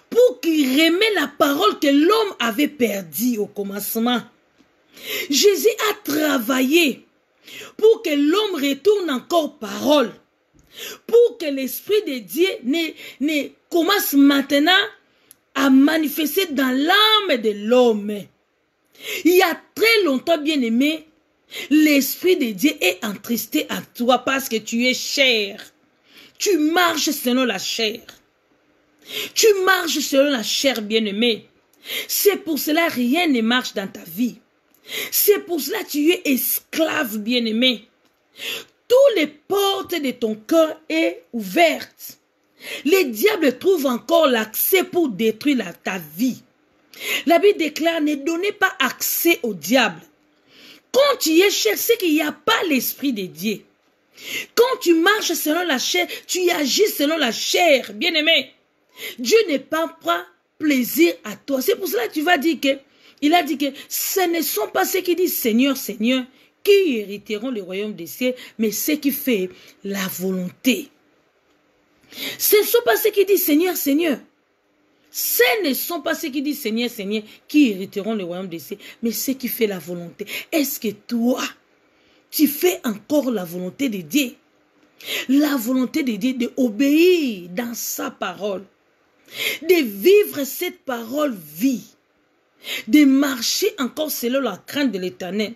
pour qu'il remette la parole que l'homme avait perdue au commencement. Jésus a travaillé pour que l'homme retourne encore parole, pour que l'Esprit de Dieu ne commence maintenant à manifester dans l'âme de l'homme. Il y a très longtemps, bien-aimé, l'Esprit de Dieu est entristé à toi parce que tu es chair. Tu marches selon la chair. Tu marches selon la chair, bien-aimé. C'est pour cela que rien ne marche dans ta vie. C'est pour cela que tu es esclave, bien-aimé. Toutes les portes de ton cœur sont ouvertes. Les diables trouvent encore l'accès pour détruire ta vie. La Bible déclare, ne donnez pas accès au diable. Quand tu es chair, c'est qu'il n'y a pas l'Esprit de Dieu. Quand tu marches selon la chair, tu agis selon la chair, bien-aimé. Dieu n'est pas plaisir à toi. C'est pour cela que tu vas dire que, il a dit que ce ne sont pas ceux qui disent Seigneur, Seigneur, qui hériteront le royaume des cieux, mais ceux qui font la volonté. Ce ne sont pas ceux qui disent Seigneur, Seigneur. Ce ne sont pas ceux qui disent Seigneur, Seigneur, qui hériteront le royaume des cieux, mais ceux qui font la volonté. Est-ce que toi, tu fais encore la volonté de Dieu? La volonté de Dieu d'obéir dans sa parole. De vivre cette parole vie. de marcher encore selon la crainte de l'Éternel,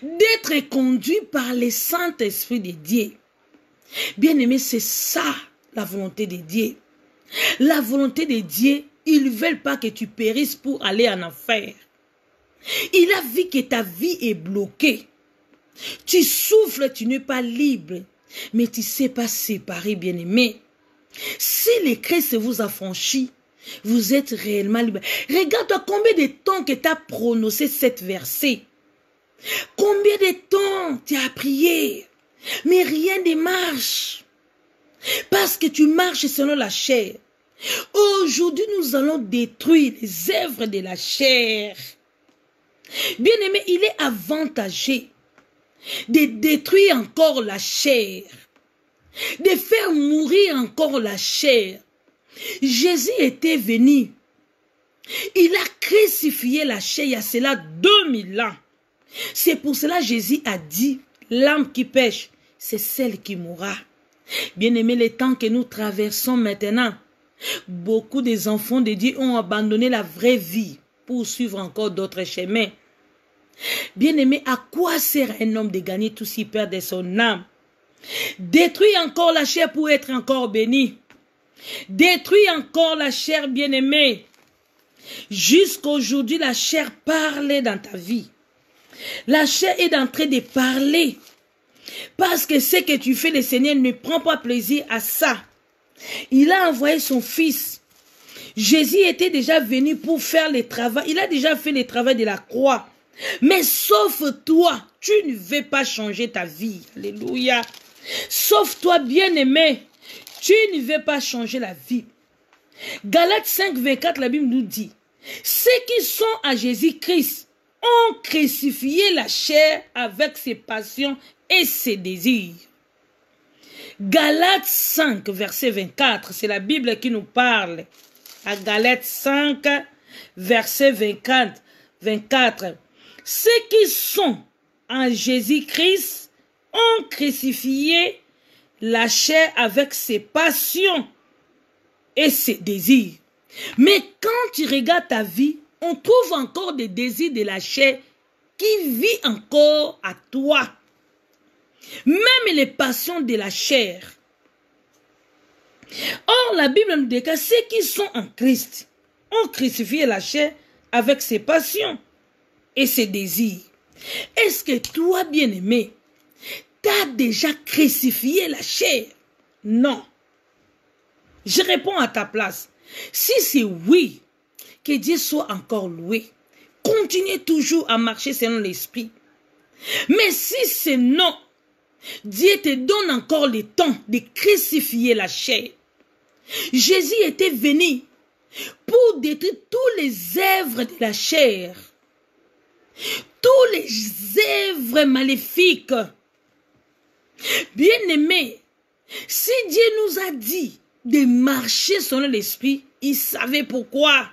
d'être conduit par le Saint-Esprit de Dieu. Bien-aimé, c'est ça la volonté de Dieu. La volonté de Dieu, ils ne veulent pas que tu périsses pour aller en enfer. Il a vu que ta vie est bloquée. Tu souffles, tu n'es pas libre, mais tu ne sais pas séparer, bien-aimé. Si le Christ vous a franchi, vous êtes réellement libre. Regarde-toi combien de temps que tu as prononcé cette verset. Combien de temps tu as prié, mais rien ne marche. Parce que tu marches selon la chair. Aujourd'hui, nous allons détruire les œuvres de la chair. Bien-aimé, il est avantageux de détruire encore la chair, de faire mourir encore la chair. Jésus était venu. Il a crucifié la chair il y a cela 2000 ans. C'est pour cela que Jésus a dit, l'âme qui pêche, c'est celle qui mourra. Bien-aimé, les temps que nous traversons maintenant, beaucoup des enfants de Dieu ont abandonné la vraie vie pour suivre encore d'autres chemins. Bien-aimé, à quoi sert un homme de gagner tout s'il perd de son âme? Détruis encore la chair pour être encore béni. Détruis encore la chair, bien-aimé. Jusqu'aujourd'hui, la chair parlait dans ta vie. La chair est en train de parler. Parce que ce que tu fais, le Seigneur ne prend pas plaisir à ça. Il a envoyé son fils. Jésus était déjà venu pour faire le travail. Il a déjà fait le travail de la croix. Mais sauf toi, tu ne veux pas changer ta vie. Alléluia. Sauf toi, bien-aimé, tu ne veux pas changer la vie. Galates 5, 24, la Bible nous dit, ceux qui sont à Jésus-Christ ont crucifié la chair avec ses passions et ses désirs. Galates 5, verset 24, c'est la Bible qui nous parle. À Galates 5, verset 24. Ceux qui sont en Jésus-Christ ont crucifié la chair avec ses passions et ses désirs. Mais quand tu regardes ta vie, on trouve encore des désirs de la chair qui vit encore à toi. Même les passions de la chair. Or, la Bible nous dit que ceux qui sont en Christ ont crucifié la chair avec ses passions et ses désirs. Est-ce que toi, bien-aimé, t'as déjà crucifié la chair? Non. Je réponds à ta place. Si c'est oui, que Dieu soit encore loué. Continuez toujours à marcher selon l'esprit. Mais si c'est non, Dieu te donne encore le temps de crucifier la chair. Jésus était venu pour détruire tous les œuvres de la chair. Tous les œuvres maléfiques. Bien-aimés, si Dieu nous a dit de marcher selon l'esprit, il savait pourquoi.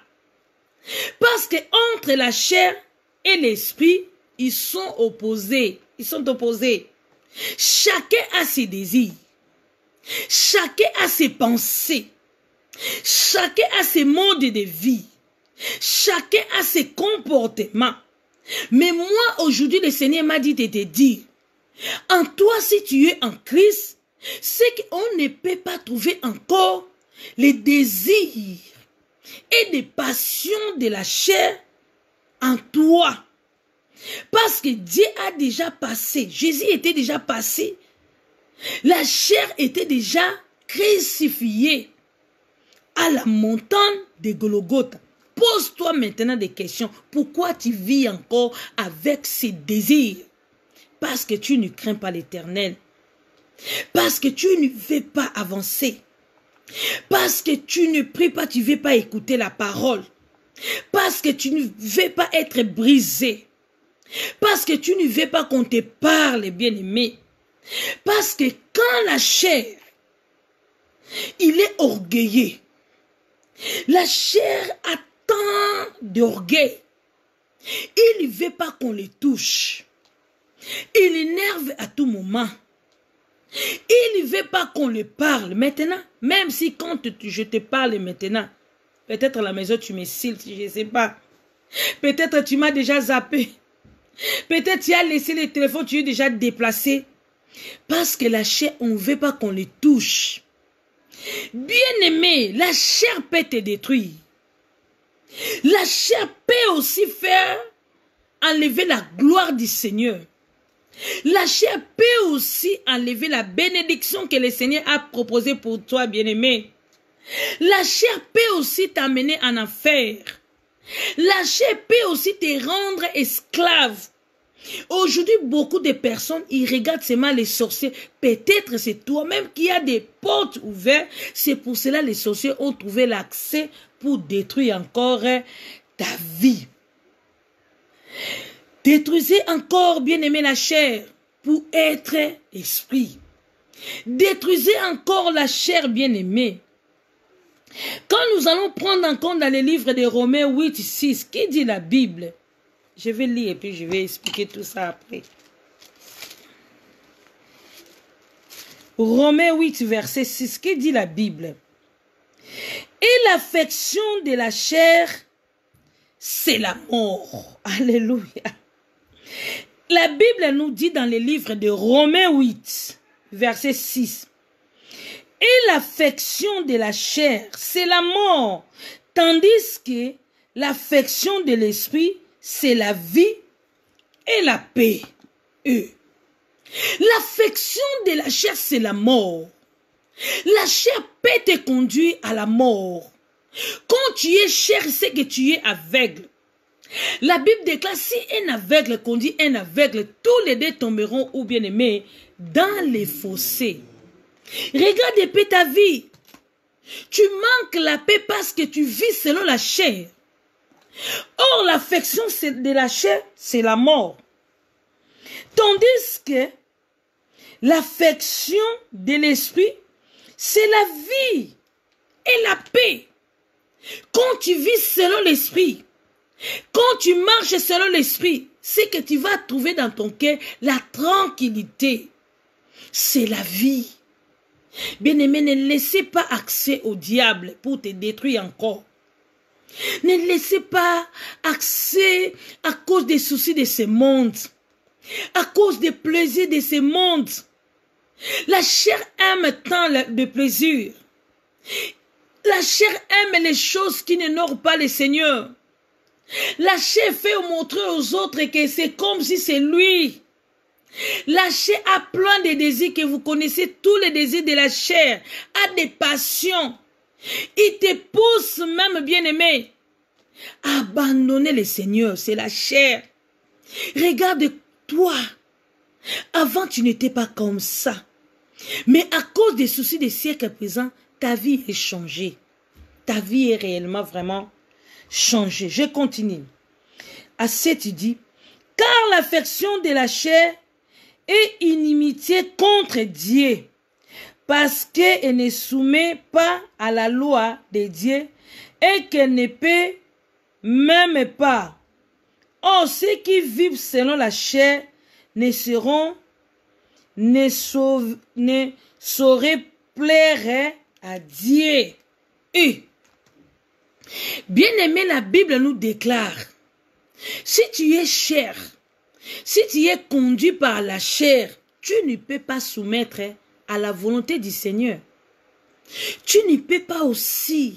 Parce que entre la chair et l'esprit, ils sont opposés. Chacun a ses désirs. Chacun a ses pensées. Chacun a ses modes de vie. Chacun a ses comportements. Mais moi, aujourd'hui, le Seigneur m'a dit de te dire, en toi, si tu es en Christ, c'est qu'on ne peut pas trouver encore les désirs et des passions de la chair en toi. Parce que Dieu a déjà passé, Jésus était déjà passé, la chair était déjà crucifiée à la montagne de Golgotha. Pose-toi maintenant des questions. Pourquoi tu vis encore avec ces désirs? Parce que tu ne crains pas l'Éternel. Parce que tu ne veux pas avancer. Parce que tu ne pries pas, tu ne veux pas écouter la parole. Parce que tu ne veux pas être brisé. Parce que tu ne veux pas qu'on te parle, bien-aimé. Parce que quand la chair, il est orgueilleux. La chair a tant d'orgueil. Il ne veut pas qu'on le touche. Il énerve à tout moment. Il ne veut pas qu'on le parle. Maintenant, même si quand je te parle maintenant, peut-être à la maison tu me cils, je ne sais pas. Peut-être tu m'as déjà zappé. Peut-être tu as laissé le téléphone, tu es déjà déplacé. Parce que la chair, on ne veut pas qu'on les touche. Bien-aimé, la chair peut te détruire. La chair peut aussi faire enlever la gloire du Seigneur. La chair peut aussi enlever la bénédiction que le Seigneur a proposée pour toi, bien-aimé. La chair peut aussi t'amener en enfer. La chair peut aussi te rendre esclave. Aujourd'hui, beaucoup de personnes, ils regardent seulement les sorciers. Peut-être c'est toi-même qui as des portes ouvertes. C'est pour cela que les sorciers ont trouvé l'accès pour détruire encore ta vie. Détruisez encore, bien-aimé, la chair pour être esprit. Détruisez encore la chair, bien-aimé. Quand nous allons prendre en compte dans les livres de Romains 8, 6, qui dit la Bible? Je vais lire et puis je vais expliquer tout ça après. Romains 8, verset 6, qui dit la Bible? Et l'affection de la chair, c'est la mort. Alléluia. La Bible nous dit dans les livres de Romains 8, verset 6. Et l'affection de la chair, c'est la mort, tandis que l'affection de l'esprit, c'est la vie et la paix. L'affection de la chair, c'est la mort. La chair peut te conduire à la mort. Quand tu es chair, c'est que tu es aveugle. La Bible déclare, si un aveugle conduit un aveugle, tous les deux tomberont, ou bien aimés, dans les fossés. Regarde un peu ta vie. Tu manques la paix parce que tu vis selon la chair. Or, l'affection de la chair, c'est la mort. Tandis que l'affection de l'esprit, c'est la vie et la paix. Quand tu vis selon l'esprit, quand tu marches selon l'esprit, c'est que tu vas trouver dans ton cœur la tranquillité. C'est la vie. Bien-aimé, ne laissez pas accès au diable pour te détruire encore. Ne laissez pas accès à cause des soucis de ce monde, à cause des plaisirs de ce monde. La chair aime tant de plaisir. La chair aime les choses qui n'honorent pas le Seigneur. La chair fait montrer aux autres que c'est comme si c'est lui. La chair a plein de désirs que vous connaissez, tous les désirs de la chair, a des passions. Il te pousse même, bien-aimé, à abandonner le Seigneur. C'est la chair. Regarde-toi. Avant, tu n'étais pas comme ça. Mais à cause des soucis des siècles présents, ta vie est changée. Ta vie est réellement vraiment changée. Je continue. À 7, il dit, car l'affection de la chair est inimitié contre Dieu, parce qu'elle ne soumet pas à la loi de Dieu et qu'elle ne peut même pas. Or, ceux qui vivent selon la chair ne sauraient plaire à Dieu. Bien-aimé, la Bible nous déclare, si tu es chair, si tu es conduit par la chair, tu ne peux pas soumettre à la volonté du Seigneur. Tu ne peux pas aussi.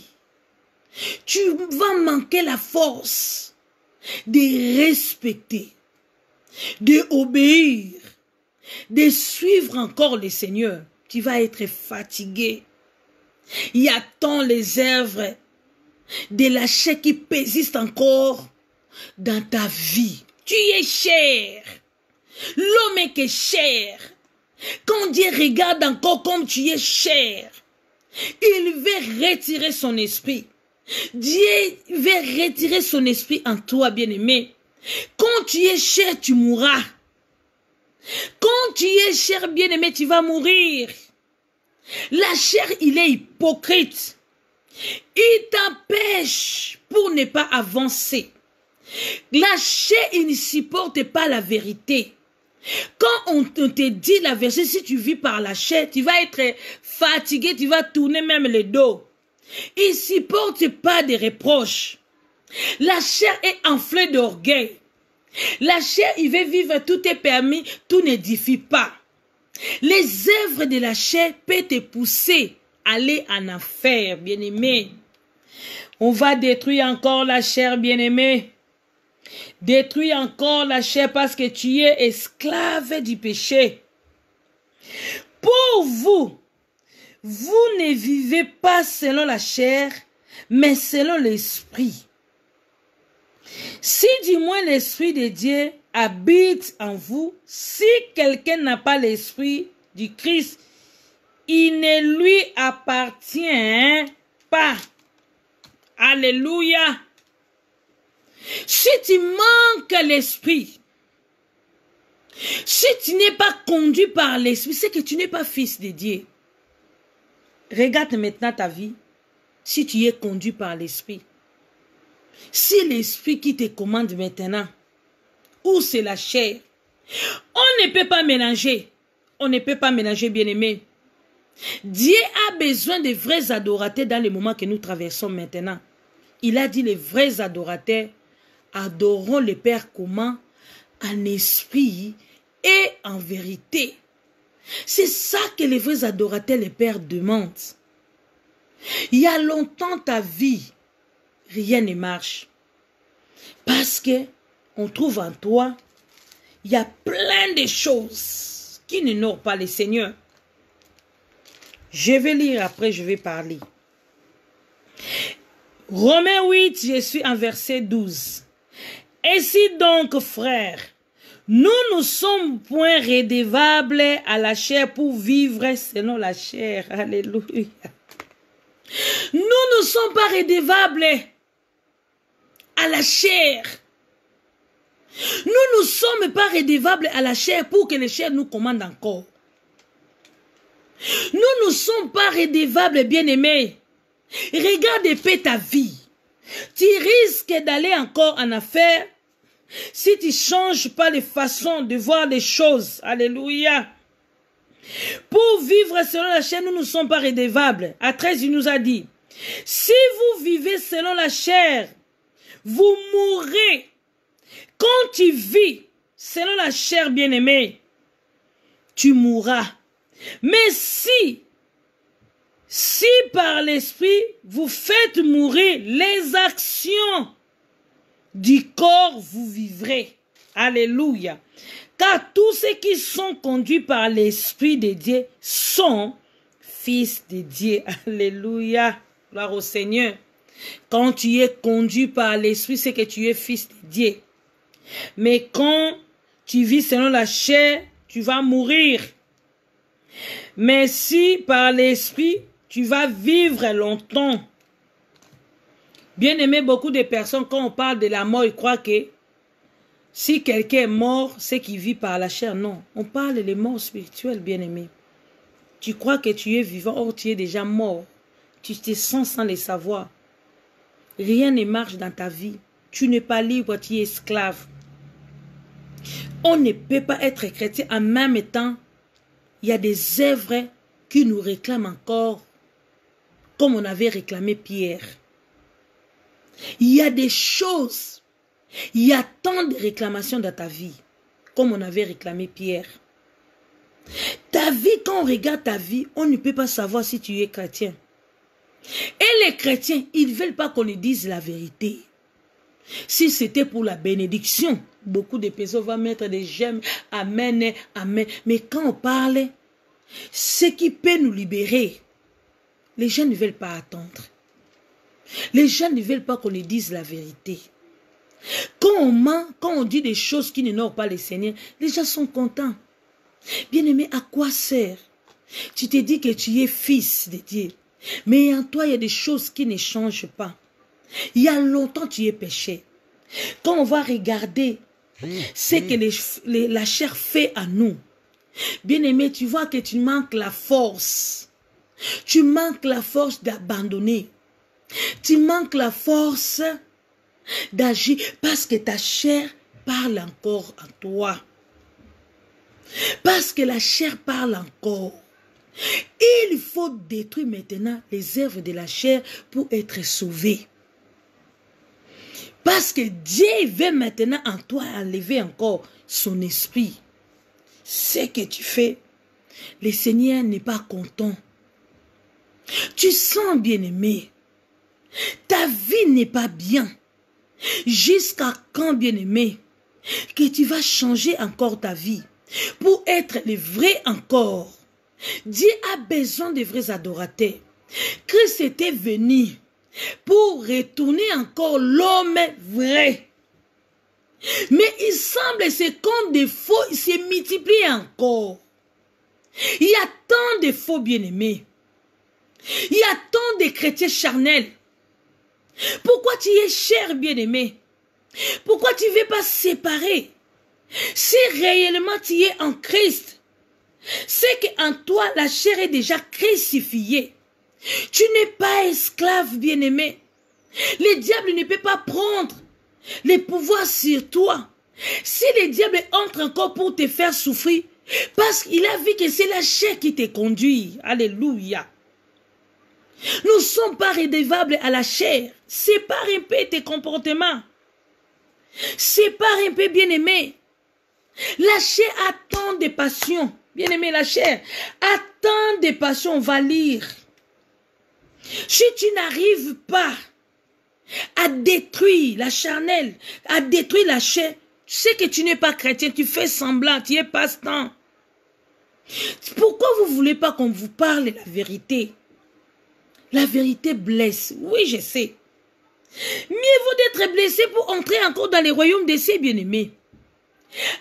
Tu vas manquer la force de respecter, d'obéir, de suivre encore le Seigneur. Tu vas être fatigué. Il y a tant les œuvres de la chair qui persistent encore dans ta vie. Tu es chair. L'homme est que chair. Quand Dieu regarde encore comme tu es chair, il veut retirer son esprit. Dieu veut retirer son esprit en toi, bien-aimé. Quand tu es chair, tu mourras. Quand tu es chair, bien-aimé, tu vas mourir. La chair, il est hypocrite. Il t'empêche pour ne pas avancer. La chair, il ne supporte pas la vérité. Quand on te dit la vérité, si tu vis par la chair, tu vas être fatigué, tu vas tourner même le dos. Il ne supporte pas des reproches. La chair est enflée d'orgueil. La chair, il veut vivre, tout est permis, tout n'édifie pas. Les œuvres de la chair peuvent te pousser à aller en enfer, bien-aimé. On va détruire encore la chair, bien-aimé. Détruire encore la chair parce que tu es esclave du péché. Pour vous, vous ne vivez pas selon la chair, mais selon l'esprit. Si du moins l'esprit de Dieu habite en vous, si quelqu'un n'a pas l'esprit du Christ, il ne lui appartient pas. Alléluia. Si tu manques l'esprit, si tu n'es pas conduit par l'esprit, c'est que tu n'es pas fils de Dieu. Regarde maintenant ta vie, si tu es conduit par l'esprit. Si l'esprit qui te commande maintenant, ou c'est la chair, on ne peut pas mélanger. On ne peut pas mélanger, bien-aimé. Dieu a besoin de vrais adorateurs dans le moment que nous traversons maintenant. Il a dit les vrais adorateurs adoreront le Père comment? En esprit et en vérité. C'est ça que les vrais adorateurs, le Père demandent. Il y a longtemps ta vie, rien ne marche. Parce que on trouve en toi, il y a plein de choses qui n'honorent pas le Seigneur. Je vais lire après, je vais parler. Romains 8, je suis en verset 12. Ainsi donc, frères, nous ne sommes point redevables à la chair pour vivre selon la chair. Alléluia. Nous ne sommes pas redevables à la chair. Nous ne sommes pas redevables à la chair pour que la chair nous commande encore. Nous ne sommes pas redevables, bien-aimés. Regarde et paie ta vie. Tu risques d'aller encore en affaire si tu ne changes pas les façons de voir les choses. Alléluia. Pour vivre selon la chair, nous ne sommes pas redevables. À 13, il nous a dit, si vous vivez selon la chair, vous mourrez. Quand tu vis selon la chair, bien-aimée, tu mourras. Mais si par l'esprit, vous faites mourir les actions du corps, vous vivrez. Alléluia. Car tous ceux qui sont conduits par l'esprit de Dieu sont fils de Dieu. Alléluia. Gloire au Seigneur. Quand tu es conduit par l'esprit, c'est que tu es fils de Dieu. Mais quand tu vis selon la chair, tu vas mourir. Mais si par l'esprit, tu vas vivre longtemps. Bien aimé, beaucoup de personnes, quand on parle de la mort, ils croient que si quelqu'un est mort, c'est qu'il vit par la chair. Non, on parle de mort spirituelle, bien aimé. Tu crois que tu es vivant, or tu es déjà mort. Tu te sens sans le savoir. Rien ne marche dans ta vie. Tu n'es pas libre, tu es esclave. On ne peut pas être chrétien en même temps. Il y a des œuvres qui nous réclament encore, comme on avait réclamé Pierre. Il y a des choses, il y a tant de réclamations dans ta vie, comme on avait réclamé Pierre. Ta vie, quand on regarde ta vie, on ne peut pas savoir si tu es chrétien. Et les chrétiens, ils ne veulent pas qu'on lui dise la vérité. Si c'était pour la bénédiction, beaucoup de personnes vont mettre des j'aime, amen, amen. Mais quand on parle, ce qui peut nous libérer, les gens ne veulent pas attendre. Les gens ne veulent pas qu'on lui dise la vérité. Quand on ment, quand on dit des choses qui n'honorent pas le Seigneur, les gens sont contents. Bien-aimé, à quoi sert? Tu te dis que tu es fils de Dieu. Mais en toi, il y a des choses qui ne changent pas. Il y a longtemps, tu es péché. Quand on va regarder ce que la chair fait à nous, bien-aimé, tu vois que tu manques la force. Tu manques la force d'abandonner. Tu manques la force d'agir parce que ta chair parle encore en toi. Parce que la chair parle encore. Il faut détruire maintenant les œuvres de la chair pour être sauvé. Parce que Dieu veut maintenant en toi enlever encore son esprit. Ce que tu fais, le Seigneur n'est pas content. Tu sens bien-aimé. Ta vie n'est pas bien. Jusqu'à quand, bien-aimé, que tu vas changer encore ta vie pour être le vrai encore. Dieu a besoin de vrais adorateurs. Christ était venu pour retourner encore l'homme vrai. Mais il semble que ces comptes de faux se multiplient encore. Il y a tant de faux bien-aimés. Il y a tant de chrétiens charnels. Pourquoi tu es cher bien-aimé? Pourquoi tu ne veux pas séparer? Si réellement tu es en Christ, c'est qu'en toi la chair est déjà crucifiée. Tu n'es pas esclave bien-aimé. Le diable ne peut pas prendre les pouvoirs sur toi. Si le diable entre encore pour te faire souffrir, parce qu'il a vu que c'est la chair qui te conduit. Alléluia. Nous ne sommes pas redevables à la chair. Sépare un peu tes comportements. Sépare un peu, bien-aimé. La chair a tant de passions. Bien-aimé, la chair a tant de passions. On va lire. Si tu n'arrives pas à détruire la charnelle, à détruire la chair, tu sais que tu n'es pas chrétien, tu fais semblant, tu es passe-temps. Pourquoi vous ne voulez pas qu'on vous parle la vérité? La vérité blesse. Oui, je sais. Mieux vaut d'être blessé pour entrer encore dans les royaumes des cieux, bien-aimés.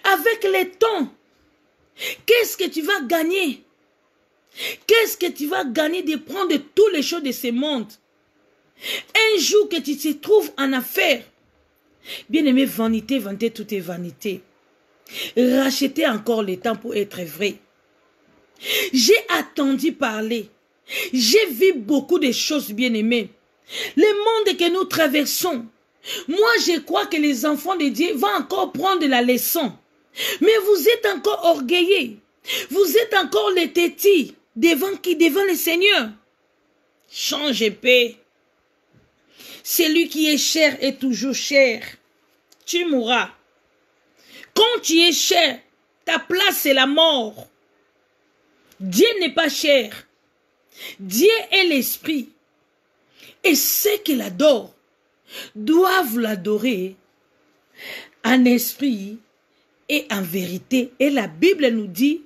Avec le temps, qu'est-ce que tu vas gagner? Qu'est-ce que tu vas gagner de prendre toutes les choses de ce monde? Un jour que tu te trouves en affaire, bien-aimé, vanité, vanité, tout est vanité. Racheter encore le temps pour être vrai. J'ai attendu parler. J'ai vu beaucoup de choses, bien-aimées. Le monde que nous traversons, moi je crois que les enfants de Dieu vont encore prendre la leçon. Mais vous êtes encore orgueillés. Vous êtes encore les tétis devant qui? Devant le Seigneur. Change paix. Celui qui est cher est toujours cher. Tu mourras. Quand tu es cher, ta place c'est la mort. Dieu n'est pas cher. Dieu est l'esprit. Et ceux qui l'adorent doivent l'adorer en esprit et en vérité. Et la Bible nous dit,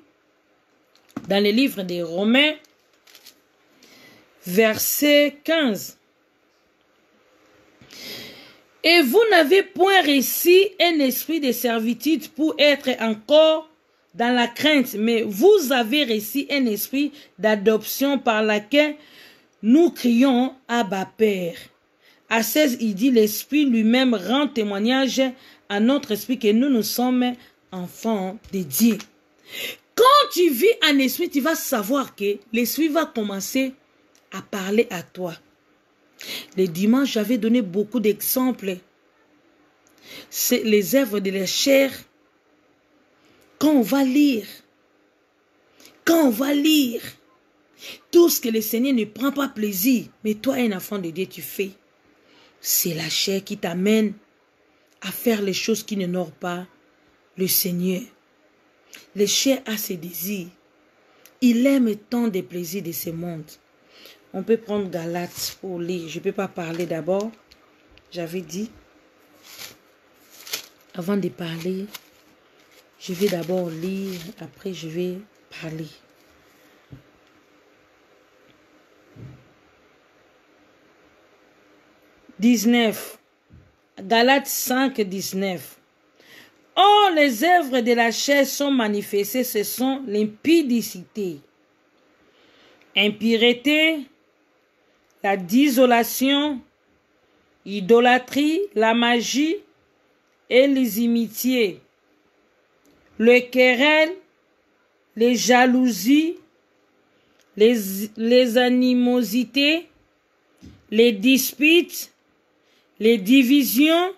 dans le livre des Romains, verset 15, « Et vous n'avez point reçu un esprit de servitude pour être encore dans la crainte, mais vous avez reçu un esprit d'adoption par laquelle nous crions Abba Père. » À 16, il dit, l'esprit lui-même rend témoignage à notre esprit que nous sommes enfants de Dieu. Quand tu vis en esprit, tu vas savoir que l'esprit va commencer à parler à toi. Le dimanche, j'avais donné beaucoup d'exemples. C'est les œuvres de la chair. Quand on va lire, tout ce que le Seigneur ne prend pas plaisir, mais toi, un enfant de Dieu, tu fais. C'est la chair qui t'amène à faire les choses qui n'honorent pas le Seigneur. Le chair a ses désirs. Il aime tant des plaisirs de ce monde. On peut prendre Galates pour lire. Je ne peux pas parler d'abord. J'avais dit, avant de parler, je vais d'abord lire, après je vais parler. Galates 5, 19. Or, les œuvres de la chair sont manifestées, ce sont l'impudicité, impureté, la désolation, idolâtrie, la magie et les inimitiés, le querelle, les jalousies, les animosités, les disputes, les divisions,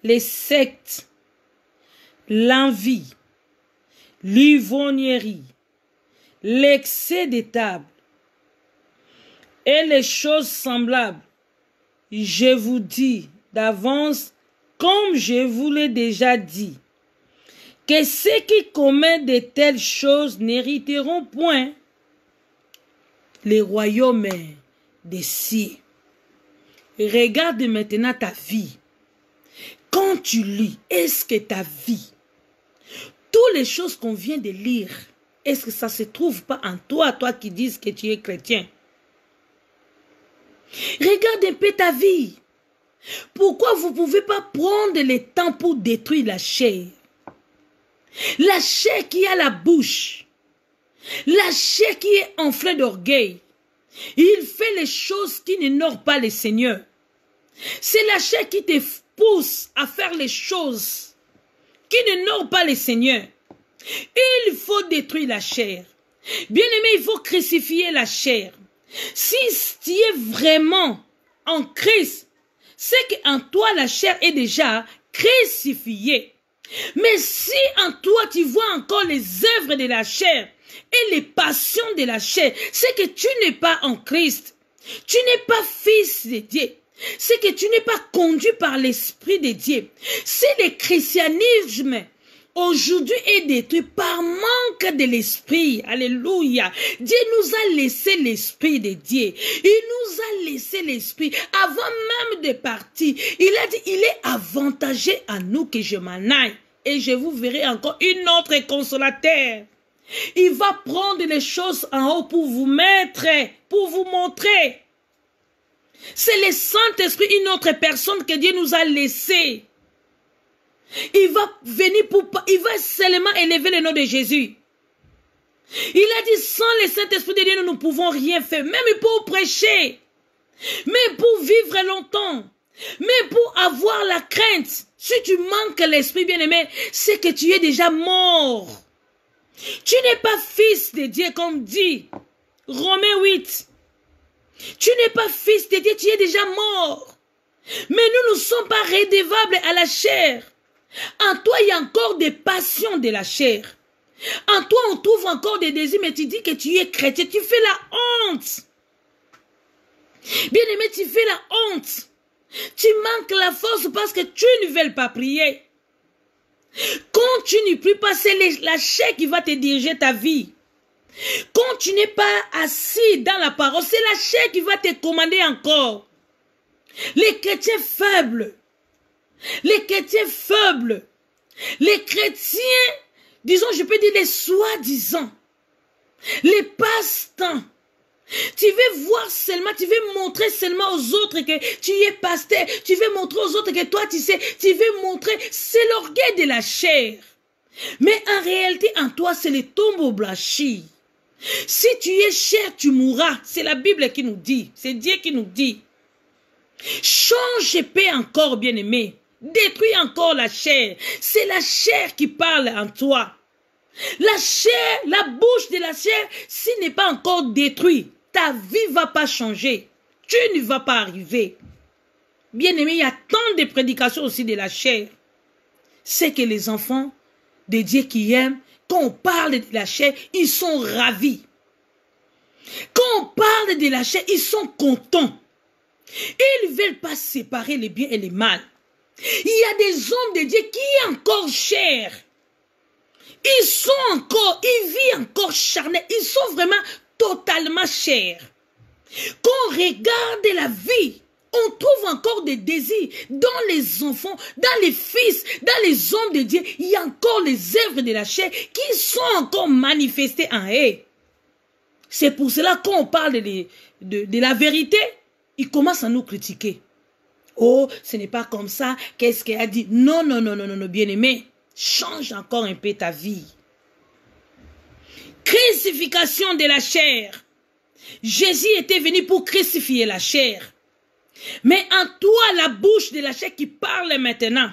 les sectes, l'envie, l'ivrognerie, l'excès des tables et les choses semblables. Je vous dis d'avance, comme je vous l'ai déjà dit, que ceux qui commettent de telles choses n'hériteront point les royaumes des cieux. Regarde maintenant ta vie. Quand tu lis, est-ce que ta vie, toutes les choses qu'on vient de lire, est-ce que ça ne se trouve pas en toi, toi qui dis que tu es chrétien? Regarde un peu ta vie. Pourquoi vous ne pouvez pas prendre le temps pour détruire la chair? La chair qui a la bouche. La chair qui est enflée d'orgueil. Il fait les choses qui n'honorent pas le Seigneur. C'est la chair qui te pousse à faire les choses qui n'honorent pas le Seigneur. Il faut détruire la chair. Bien-aimé, il faut crucifier la chair. Si tu es vraiment en Christ, c'est qu'en toi la chair est déjà crucifiée. Mais si en toi tu vois encore les œuvres de la chair et les passions de la chair, c'est que tu n'es pas en Christ. Tu n'es pas fils de Dieu. C'est que tu n'es pas conduit par l'Esprit de Dieu. Si le christianisme aujourd'hui est détruit par manque de l'Esprit, alléluia, Dieu nous a laissé l'Esprit de Dieu. Il nous a laissé l'Esprit. Avant même de partir, il a dit, il est avantagé à nous que je m'en aille. Et je vous verrai encore une autre consolateur. Il va prendre les choses en haut pour vous mettre, pour vous montrer. C'est le Saint-Esprit, une autre personne que Dieu nous a laissé. Il va venir il va seulement élever le nom de Jésus. Il a dit, sans le Saint-Esprit de Dieu, nous ne pouvons rien faire. Même pour prêcher. Même pour vivre longtemps. Même pour avoir la crainte. Si tu manques l'Esprit bien-aimé, c'est que tu es déjà mort. Tu n'es pas fils de Dieu, comme dit Romains 8. Tu n'es pas fils de Dieu, tu es déjà mort. Mais nous ne sommes pas redevables à la chair. En toi, il y a encore des passions de la chair. En toi, on trouve encore des désirs, mais tu dis que tu es chrétien. Tu fais la honte. Bien-aimé, tu fais la honte. Tu manques la force parce que tu ne veux pas prier. Quand tu ne pries pas, c'est la chair qui va te diriger ta vie. Quand tu n'es pas assis dans la parole, c'est la chair qui va te commander encore. Les chrétiens faibles, les chrétiens, disons, je peux dire les soi-disant, les passe-temps. Tu veux voir seulement, tu veux montrer seulement aux autres que tu es pasteur, tu veux montrer aux autres que toi tu sais, tu veux montrer, c'est l'orgueil de la chair. Mais en réalité, en toi, c'est le tombeau blanchi. Si tu es chair, tu mourras. C'est la Bible qui nous dit, c'est Dieu qui nous dit. Change paix encore, bien-aimé. Détruis encore la chair. C'est la chair qui parle en toi. La chair, la bouche de la chair, s'il n'est pas encore détruit, ta vie ne va pas changer. Tu ne vas pas arriver. Bien-aimé, il y a tant de prédications aussi de la chair. C'est que les enfants de Dieu qui aiment, quand on parle de la chair, ils sont ravis. Quand on parle de la chair, ils sont contents. Ils ne veulent pas séparer les biens et les mal. Il y a des hommes de Dieu qui sont encore chers. Ils vivent encore charnels. Ils sont vraiment totalement chers. Quand on regarde la vie, on trouve encore des désirs dans les enfants, dans les fils, dans les hommes de Dieu. Il y a encore les œuvres de la chair qui sont encore manifestées en eux. C'est pour cela qu'on parle de la vérité, ils commencent à nous critiquer. Oh, ce n'est pas comme ça. Qu'est-ce qu'elle a dit? Non, non, non, non, non, bien-aimé. Change encore un peu ta vie. Crucifixion de la chair. Jésus était venu pour crucifier la chair. Mais en toi, la bouche de la chair qui parle maintenant.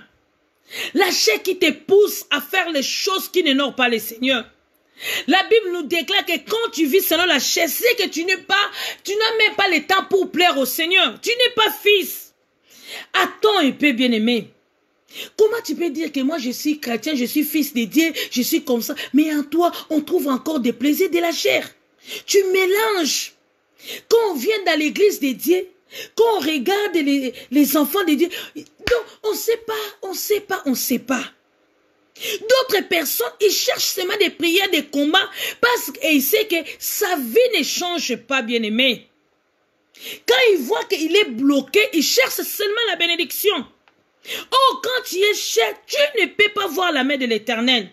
La chair qui te pousse à faire les choses qui n'honorent pas le Seigneur. La Bible nous déclare que quand tu vis selon la chair, c'est que tu n'as même pas le temps pour plaire au Seigneur. Tu n'es pas fils. Attends un peu, bien-aimé. Comment tu peux dire que moi je suis chrétien, je suis fils de Dieu, je suis comme ça, mais en toi on trouve encore des plaisirs de la chair. Tu mélanges. Quand on vient dans l'église de Dieu, Quand on regarde les enfants de Dieu, donc on ne sait pas. D'autres personnes, ils cherchent seulement des prières, des combats, parce qu'ils savent que sa vie ne change pas, bien-aimé. Quand ils voient qu'il est bloqué, ils cherchent seulement la bénédiction. Oh, quand tu es cher, tu ne peux pas voir la main de l'Éternel.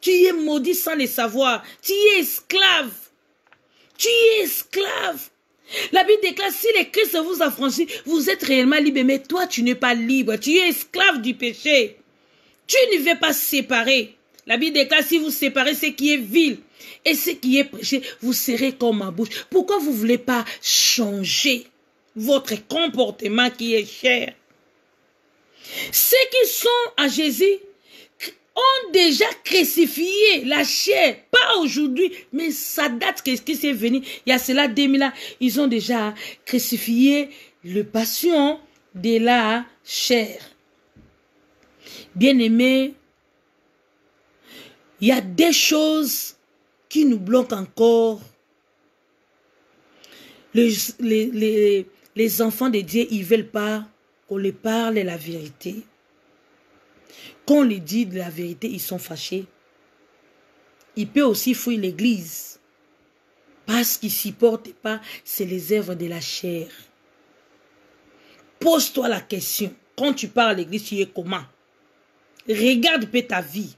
Tu es maudit sans le savoir. Tu es esclave. Tu es esclave. La Bible déclare, si le Christ vous a franchi, vous êtes réellement libre. Mais toi, tu n'es pas libre. Tu es esclave du péché. Tu ne veux pas séparer. La Bible déclare, si vous séparez ce qui est vil et ce qui est péché, vous serez comme ma bouche. Pourquoi vous ne voulez pas changer votre comportement qui est cher? Ceux qui sont à Jésus ont déjà crucifié la chair, pas aujourd'hui, mais ça date que ce qui s'est venu, il y a cela 2000 ans, ils ont déjà crucifié le passion de la chair. Bien-aimés, il y a des choses qui nous bloquent encore. Les enfants de Dieu, ils ne veulent pas qu'on les parle la vérité. Quand on les dit de la vérité, ils sont fâchés. Ils peuvent aussi fuir l'église. Parce qu'ils ne supportent pas, c'est les œuvres de la chair. Pose-toi la question. Quand tu pars à l'église, tu es comment? Regarde peu ta vie.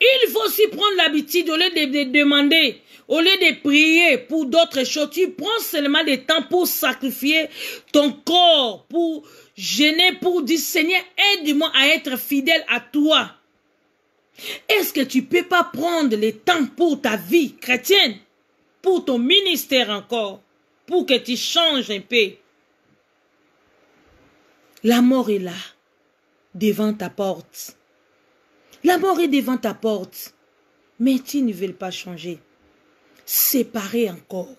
Il faut aussi prendre l'habitude, au lieu de demander, au lieu de prier pour d'autres choses, tu prends seulement le temps pour sacrifier ton corps, pour jeûner, pour dire, Seigneur, aide-moi à être fidèle à toi. Est-ce que tu ne peux pas prendre le temps pour ta vie chrétienne, pour ton ministère encore, pour que tu changes un peu? La mort est là, devant ta porte. La mort est devant ta porte, mais tu ne veux pas changer. Séparer encore,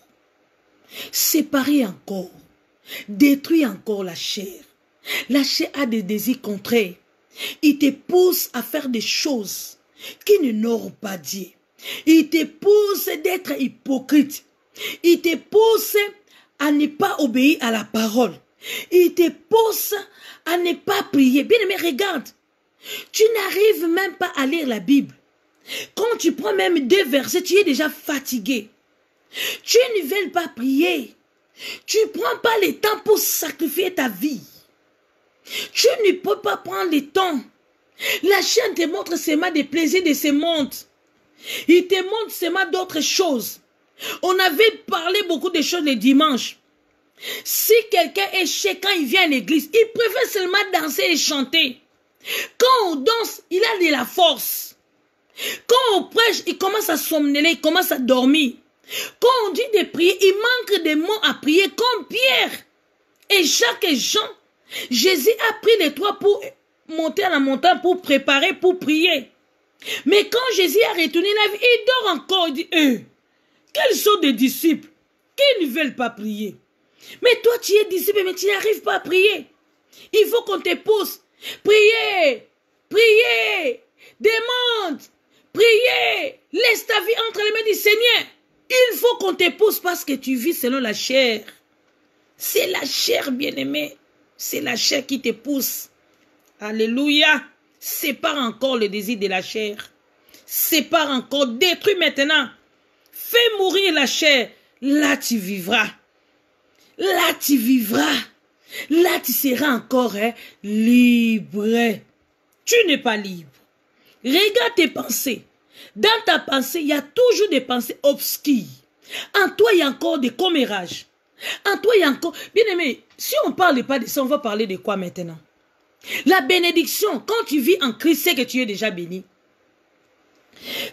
détruire encore la chair. La chair a des désirs contraires. Il te pousse à faire des choses qui ne n'auront pas dit. Il te pousse d'être hypocrite. Il te pousse à ne pas obéir à la parole. Il te pousse à ne pas prier. Bien aimé, regarde. Tu n'arrives même pas à lire la Bible. Quand tu prends même 2 versets, tu es déjà fatigué. Tu ne veux pas prier. Tu ne prends pas le temps pour sacrifier ta vie. Tu ne peux pas prendre le temps. La chaîne te montre seulement des plaisirs de ce monde. Il te montre seulement d'autres choses. On avait parlé beaucoup de choses le dimanche. Si quelqu'un est chez quand il vient à l'église, il préfère seulement danser et chanter. Quand on danse, il a de la force. Quand on prêche, il commence à somnoler, il commence à dormir. Quand on dit de prier, il manque de mots à prier comme Pierre. Et chaque Jean, Jésus a pris les 3 pour monter à la montagne, pour préparer, pour prier. Mais quand Jésus a retourné la vie, il dort encore. Il dit, quels sont des disciples qui ne veulent pas prier? Mais toi, tu es disciple, mais tu n'arrives pas à prier. Il faut qu'on te pousse. Priez, priez, demande, priez, laisse ta vie entre les mains du Seigneur. Il faut qu'on te pousse parce que tu vis selon la chair. C'est la chair, bien-aimé. C'est la chair qui te pousse. Alléluia. Sépare encore le désir de la chair. Sépare encore, détruis maintenant. Fais mourir la chair. Là, tu vivras. Là, tu vivras. Là, tu seras encore libre. Tu n'es pas libre. Regarde tes pensées. Dans ta pensée, il y a toujours des pensées obscures. En toi, il y a encore des commérages. En toi, il y a encore... Bien aimé, si on ne parle pas de ça, on va parler de quoi maintenant? La bénédiction, quand tu vis en Christ, c'est que tu es déjà béni.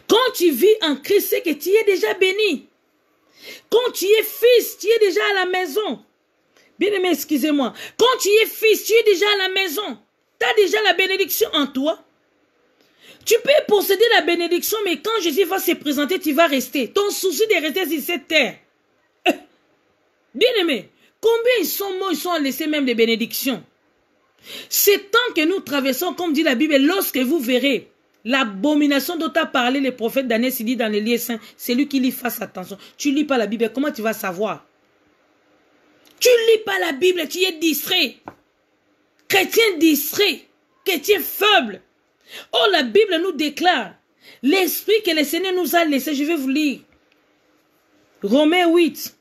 Quand tu vis en Christ, c'est que tu es déjà béni. Quand tu es fils, tu es déjà à la maison. Bien aimé, excusez-moi. Quand tu es fils, tu es déjà à la maison. Tu as déjà la bénédiction en toi. Tu peux posséder la bénédiction, mais quand Jésus va se présenter, tu vas rester. Ton souci de rester sur cette terre. Bien aimé, combien ils sont morts, ils sont laissés même des bénédictions. C'est tant que nous traversons, comme dit la Bible, lorsque vous verrez l'abomination dont a parlé le prophète Daniel, s'il dit dans les lieux saints, c'est lui qui lit, fasse attention. Tu ne lis pas la Bible, comment tu vas savoir? Tu lis pas la Bible, tu es distrait. Chrétien distrait, chrétien faible. Oh, la Bible nous déclare l'esprit que le Seigneur nous a laissé. Je vais vous lire. Romains 8.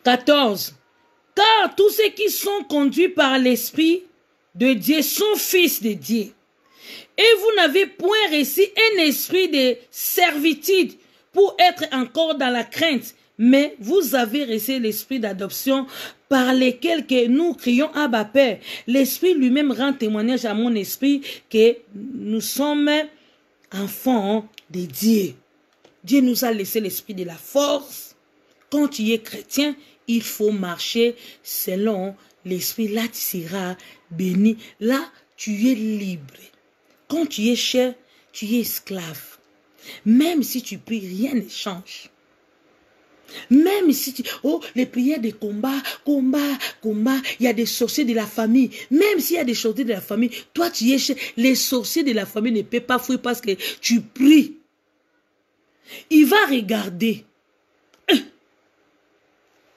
« 14. Car tous ceux qui sont conduits par l'Esprit de Dieu sont fils de Dieu. Et vous n'avez point reçu un esprit de servitude pour être encore dans la crainte, mais vous avez reçu l'esprit d'adoption par lequel que nous crions Abba Père. L'Esprit lui-même rend témoignage à mon esprit que nous sommes enfants de Dieu. Dieu nous a laissé l'esprit de la force. Quand tu es chrétien, il faut marcher selon l'esprit. Là, tu seras béni. Là, tu es libre. Quand tu es cher, tu es esclave. Même si tu pries, rien ne change. Même si tu... Oh, les prières de combat, il y a des sorciers de la famille. Même s'il y a des sorciers de la famille, toi tu es cher. Les sorciers de la famille ne peuvent pas fuir parce que tu pries. Il va regarder.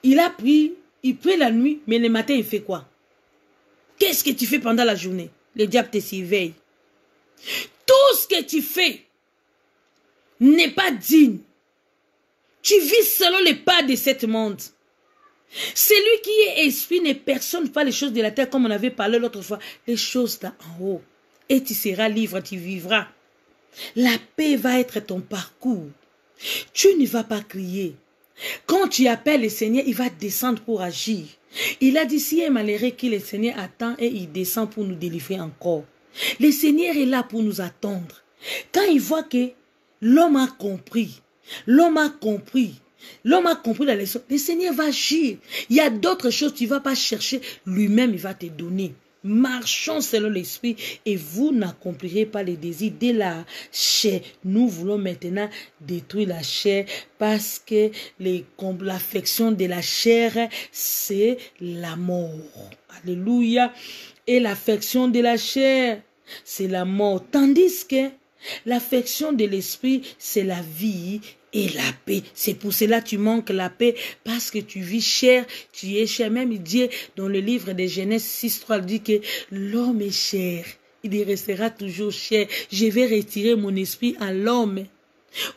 Il a pris, il prie la nuit, mais le matin, il fait quoi? Qu'est-ce que tu fais pendant la journée? Le diable te surveille. Tout ce que tu fais n'est pas digne. Tu vis selon les pas de ce monde. Celui qui est esprit ne personne pas les choses de la terre, comme on avait parlé l'autre fois, les choses d'en haut. Et tu seras libre, tu vivras. La paix va être ton parcours. Tu ne vas pas crier. Quand tu appelles le Seigneur, il va descendre pour agir. Il a dit, si un malheureux qui le Seigneur attend et il descend pour nous délivrer encore. Le Seigneur est là pour nous attendre. Quand il voit que l'homme a compris, l'homme a compris la leçon, le Seigneur va agir. Il y a d'autres choses que tu ne vas pas chercher, lui-même il va te donner. Marchons selon l'esprit et vous n'accomplirez pas les désirs de la chair. Nous voulons maintenant détruire la chair parce que l'affection de la chair, c'est la mort. Alléluia. Et l'affection de la chair, c'est la mort. Tandis que l'affection de l'esprit, c'est la vie et la paix. C'est pour cela que tu manques la paix, parce que tu vis cher, tu es cher. Même Dieu, dans le livre de Genèse 6.3, dit que l'homme est cher. Il restera toujours cher. Je vais retirer mon esprit à l'homme.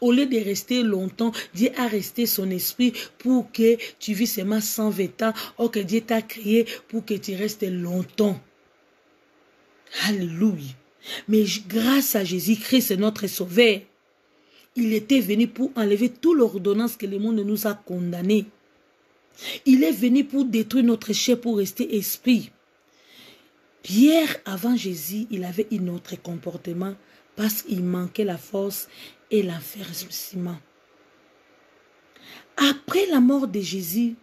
Au lieu de rester longtemps, Dieu a resté son esprit pour que tu vis seulement 120 ans. Or que Dieu t'a créé pour que tu restes longtemps. Alléluia. Mais grâce à Jésus-Christ, notre sauveur, il était venu pour enlever toute l'ordonnance que le monde nous a condamnés. Il est venu pour détruire notre chair, pour rester esprit. Pierre, avant Jésus, il avait un autre comportement parce qu'il manquait la force et l'enfermement. Après la mort de Jésus,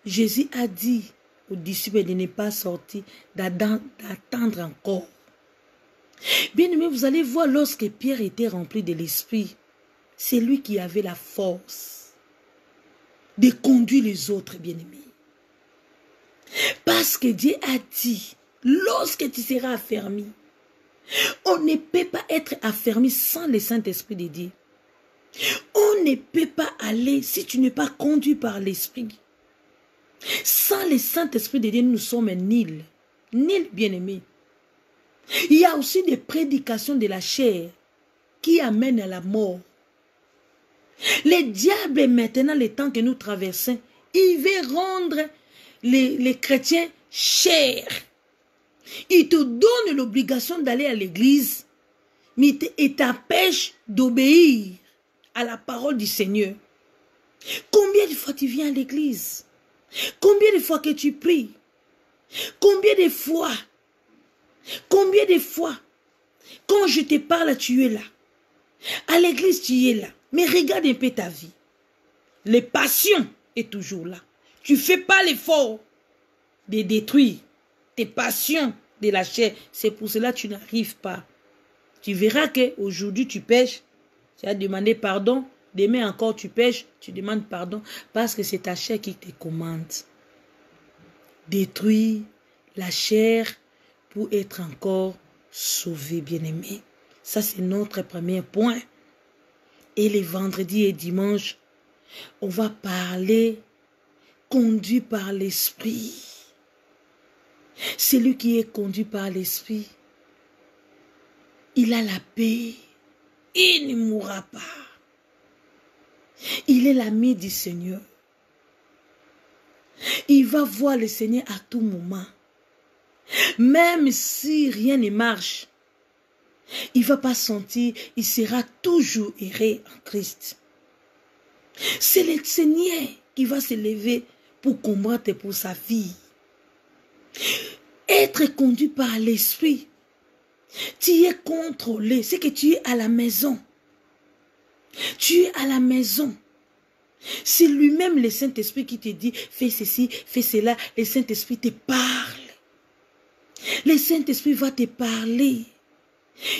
Jésus a dit aux disciples de ne pas sortir, d'attendre encore. Bien aimé, vous allez voir, lorsque Pierre était rempli de l'esprit, c'est lui qui avait la force de conduire les autres, bien aimés. Parce que Dieu a dit, lorsque tu seras affermi, on ne peut pas être affermi sans le Saint-Esprit de Dieu. On ne peut pas aller si tu n'es pas conduit par l'Esprit. Sans le Saint-Esprit de Dieu, nous sommes nuls. Nuls, bien aimés. Il y a aussi des prédications de la chair qui amènent à la mort. Le diable, maintenant, le temps que nous traversons, il veut rendre les chrétiens chers. Il te donne l'obligation d'aller à l'église, mais il t'empêche d'obéir à la parole du Seigneur. Combien de fois tu viens à l'église? Combien de fois que tu pries? Combien de fois? Combien de fois, quand je te parle, tu es là. À l'église, tu es là. Mais regarde un peu ta vie. Les passions est toujours là. Tu ne fais pas l'effort de détruire tes passions de la chair. C'est pour cela que tu n'arrives pas. Tu verras qu'aujourd'hui, tu pêches. Tu as demandé pardon. Demain encore, tu pêches. Tu demandes pardon. Parce que c'est ta chair qui te commande. Détruire la chair pour être encore sauvé, bien-aimé. Ça, c'est notre premier point. Et les vendredis et dimanches, on va parler conduit par l'esprit. Celui qui est conduit par l'esprit, il a la paix. Il ne mourra pas. Il est l'ami du Seigneur. Il va voir le Seigneur à tout moment. Même si rien ne marche, il ne va pas sentir, il sera toujours erré en Christ. C'est le Seigneur qui va se lever pour combattre pour sa vie. Être conduit par l'esprit, tu es contrôlé, c'est que tu es à la maison. Tu es à la maison. C'est lui-même le Saint-Esprit qui te dit, fais ceci, fais cela. Le Saint-Esprit te parle. Le Saint-Esprit va te parler.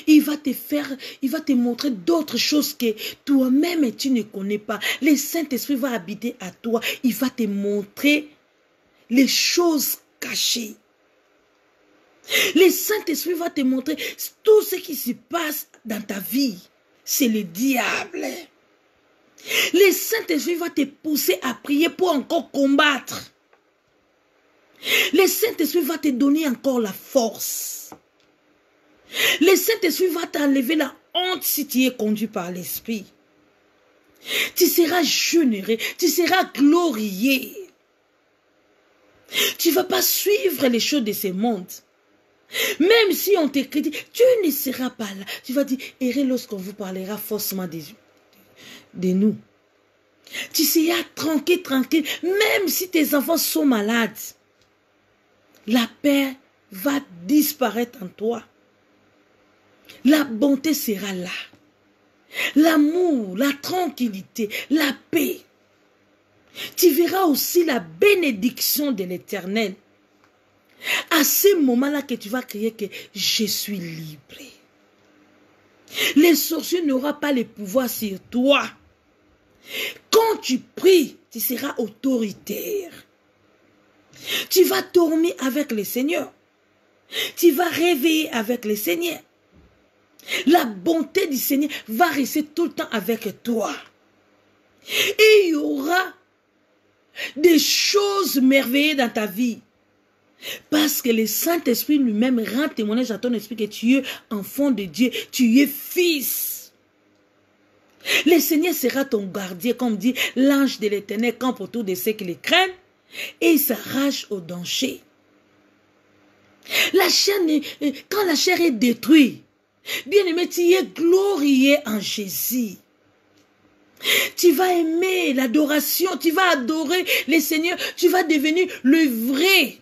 Il va te montrer d'autres choses que toi-même tu ne connais pas. Le Saint-Esprit va habiter à toi. Il va te montrer les choses cachées. Le Saint-Esprit va te montrer tout ce qui se passe dans ta vie. C'est le diable. Le Saint-Esprit va te pousser à prier pour encore combattre. Le Saint-Esprit va te donner encore la force. Le Saint-Esprit va t'enlever la honte si tu es conduit par l'Esprit. Tu seras généreux, tu seras glorifié. Tu ne vas pas suivre les choses de ce monde. Même si on te critique, tu ne seras pas là. Tu vas dire, errez lorsqu'on vous parlera faussement de nous. Tu seras tranquille, tranquille. Même si tes enfants sont malades, la paix va disparaître en toi. La bonté sera là. L'amour, la tranquillité, la paix. Tu verras aussi la bénédiction de l'Éternel. À ce moment-là que tu vas crier que je suis libre. Les sorciers n'auront pas le pouvoir sur toi. Quand tu pries, tu seras autoritaire. Tu vas dormir avec le Seigneur. Tu vas réveiller avec le Seigneur. La bonté du Seigneur va rester tout le temps avec toi. Et il y aura des choses merveilleuses dans ta vie. Parce que le Saint-Esprit lui-même rend témoignage à ton esprit que tu es enfant de Dieu, tu es fils. Le Seigneur sera ton gardien, comme dit l'ange de l'Éternel campe autour de ceux qui le craignent et il s'arrache au danger. La chair, quand la chair est détruite, bien aimé, tu es glorifié en Jésus. Tu vas aimer l'adoration, tu vas adorer le Seigneur, tu vas devenir le vrai.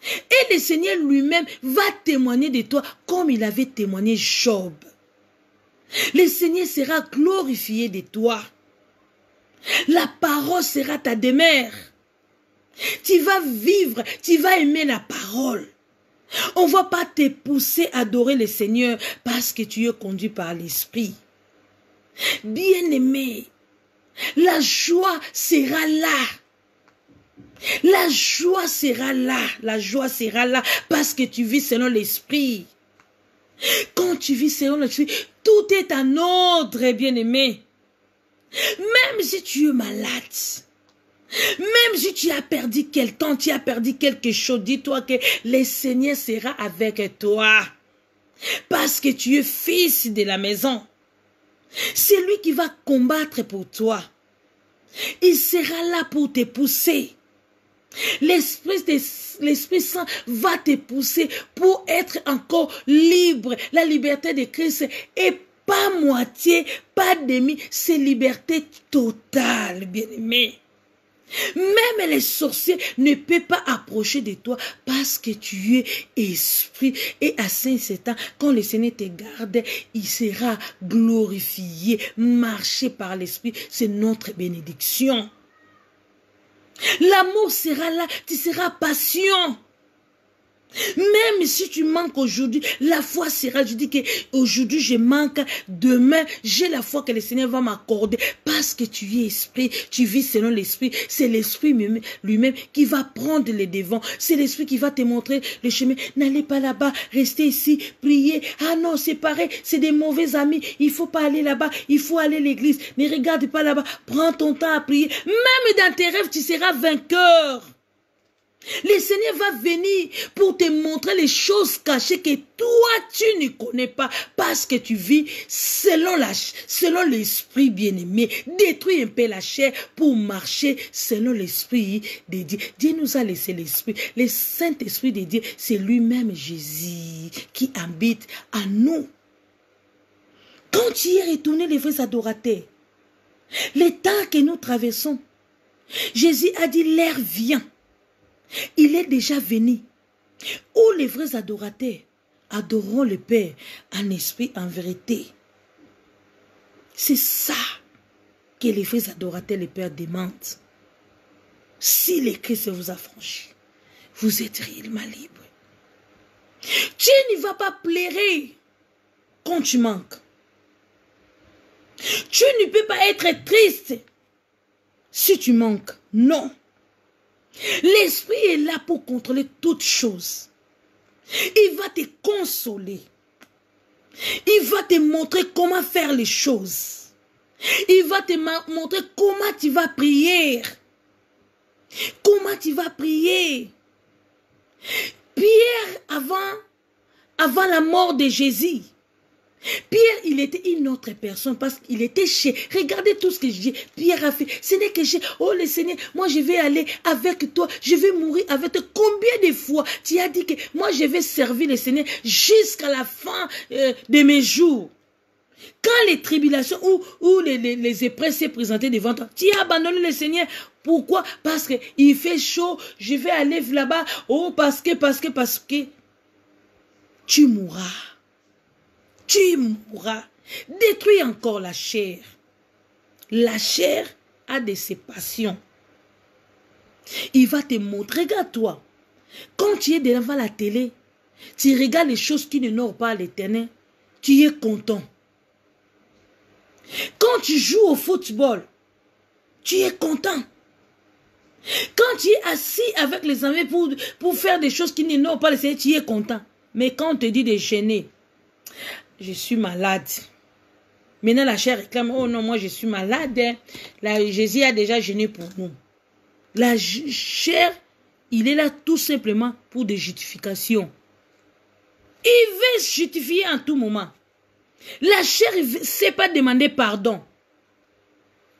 Et le Seigneur lui-même va témoigner de toi comme il avait témoigné Job. Le Seigneur sera glorifié de toi. La parole sera ta demeure. Tu vas vivre, tu vas aimer la parole. On ne va pas te pousser à adorer le Seigneur parce que tu es conduit par l'Esprit. Bien-aimé, la joie sera là. La joie sera là. La joie sera là parce que tu vis selon l'Esprit. Quand tu vis selon l'Esprit, tout est en ordre, bien-aimé. Même si tu es malade, même si tu as perdu quelqu'un, tu as perdu quelque chose, dis-toi que le Seigneur sera avec toi. Parce que tu es fils de la maison. C'est lui qui va combattre pour toi. Il sera là pour te pousser. L'Esprit Saint va te pousser pour être encore libre. La liberté de Christ est pas moitié, pas demi, c'est liberté totale, bien-aimé. Même les sorciers ne peuvent pas approcher de toi parce que tu es esprit. Et à Saint-Satan, quand le Seigneur te garde, il sera glorifié. Marcher par l'Esprit, c'est notre bénédiction. L'amour sera là, tu seras patient. Même Même si tu manques aujourd'hui, la foi sera, je dis que aujourd'hui je manque, demain j'ai la foi que le Seigneur va m'accorder parce que tu es esprit, tu vis selon l'esprit. C'est l'esprit lui-même qui va prendre les devants. C'est l'esprit qui va te montrer le chemin. N'allez pas là-bas, restez ici, priez. Ah non, c'est pareil, c'est des mauvais amis. Il faut pas aller là-bas, il faut aller à l'église. Ne regarde pas là-bas, prends ton temps à prier. Même dans tes rêves, tu seras vainqueur. Le Seigneur va venir pour te montrer les choses cachées que toi tu ne connais pas parce que tu vis selon l'esprit bien-aimé. Détruis un peu la chair pour marcher selon l'esprit de Dieu. Dieu nous a laissé l'esprit. Le Saint-Esprit de Dieu, c'est lui-même Jésus qui habite en nous. Quand tu es retourné les vrais adorateurs, les temps que nous traversons, Jésus a dit l'heure vient. Il est déjà venu, où les vrais adorateurs adoreront le Père en esprit, en vérité. C'est ça que les vrais adorateurs, le Père demandent. Si le Christ vous a franchi, vous êtes réellement libre. Tu ne vas pas pleurer quand tu manques. Tu ne peux pas être triste si tu manques. Non. L'esprit est là pour contrôler toutes choses. Il va te consoler. Il va te montrer comment faire les choses. Il va te montrer comment tu vas prier. Comment tu vas prier. Pierre, avant la mort de Jésus, Pierre, il était une autre personne parce qu'il était chez. Regardez tout ce que Pierre a fait. Ce n'est que oh le Seigneur, moi je vais aller avec toi, je vais mourir avec toi. Combien de fois tu as dit que moi je vais servir le Seigneur jusqu'à la fin de mes jours? Quand les tribulations ou les épreuves s'est présentées devant toi, tu as abandonné le Seigneur. Pourquoi? Parce qu'il fait chaud, je vais aller là-bas. Oh, parce que tu mourras. Tu mourras. Détruis encore la chair. La chair a de ses passions. Il va te montrer. Regarde-toi. Quand tu es devant la télé, tu regardes les choses qui n'honorent pas l'Éternel. Tu es content. Quand tu joues au football, tu es content. Quand tu es assis avec les amis pour faire des choses qui n'honorent pas l'Éternel, tu es content. Mais quand on te dit de gêner, je suis malade. Maintenant, la chair réclame, oh non, moi je suis malade. Jésus a déjà gêné pour nous. La chair, il est là tout simplement pour des justifications. Il veut se justifier en tout moment. La chair ne sait pas demander pardon.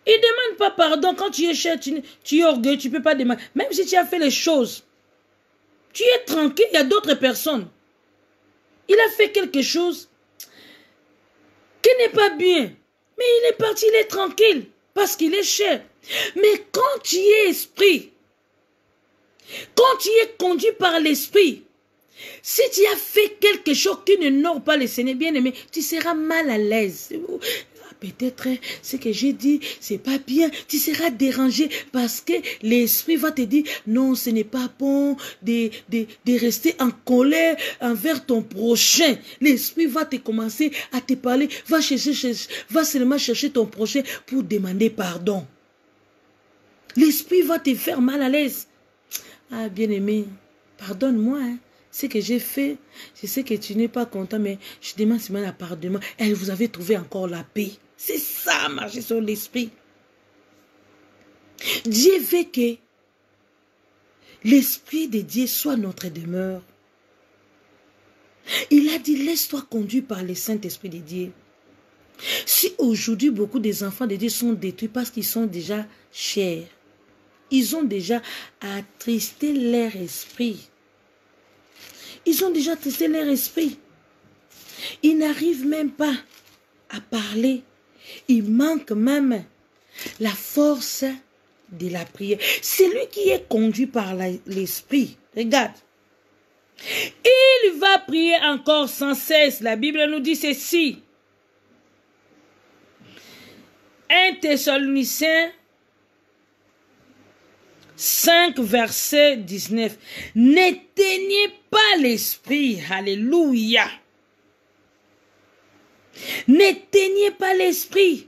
Il ne demande pas pardon. Quand tu es chair, tu es orgueilleux, tu ne peux pas demander. Même si tu as fait les choses, tu es tranquille, il y a d'autres personnes. Il a fait quelque chose qui n'est pas bien. Mais il est parti, il est tranquille. Parce qu'il est cher. Mais quand tu es esprit, quand tu es conduit par l'esprit, si tu as fait quelque chose qui ne n'honore pas le Seigneur bien-aimé, tu seras mal à l'aise. Peut-être ce que j'ai dit, c'est pas bien. Tu seras dérangé parce que l'esprit va te dire, non, ce n'est pas bon de rester en colère envers ton prochain. L'esprit va te commencer à te parler, va seulement chercher ton prochain pour demander pardon. L'esprit va te faire mal à l'aise. Ah, bien-aimé, pardonne-moi, hein. Ce que j'ai fait, je sais que tu n'es pas content, mais je demande seulement la pardon. Et vous avez trouvé encore la paix. C'est ça, marcher sur l'esprit. Dieu veut que l'esprit de Dieu soit notre demeure. Il a dit, laisse-toi conduire par le Saint-Esprit de Dieu. Si aujourd'hui, beaucoup des enfants de Dieu sont détruits parce qu'ils sont déjà chers, ils ont déjà attristé leur esprit. Ils ont déjà attristé leur esprit. Ils n'arrivent même pas à parler. Il manque même la force de la prière. C'est lui qui est conduit par l'esprit. Regarde. Il va prier encore sans cesse. La Bible nous dit ceci. 1 Thessaloniciens 5, verset 19. N'éteignez pas l'esprit. Alléluia. N'éteignez pas l'esprit.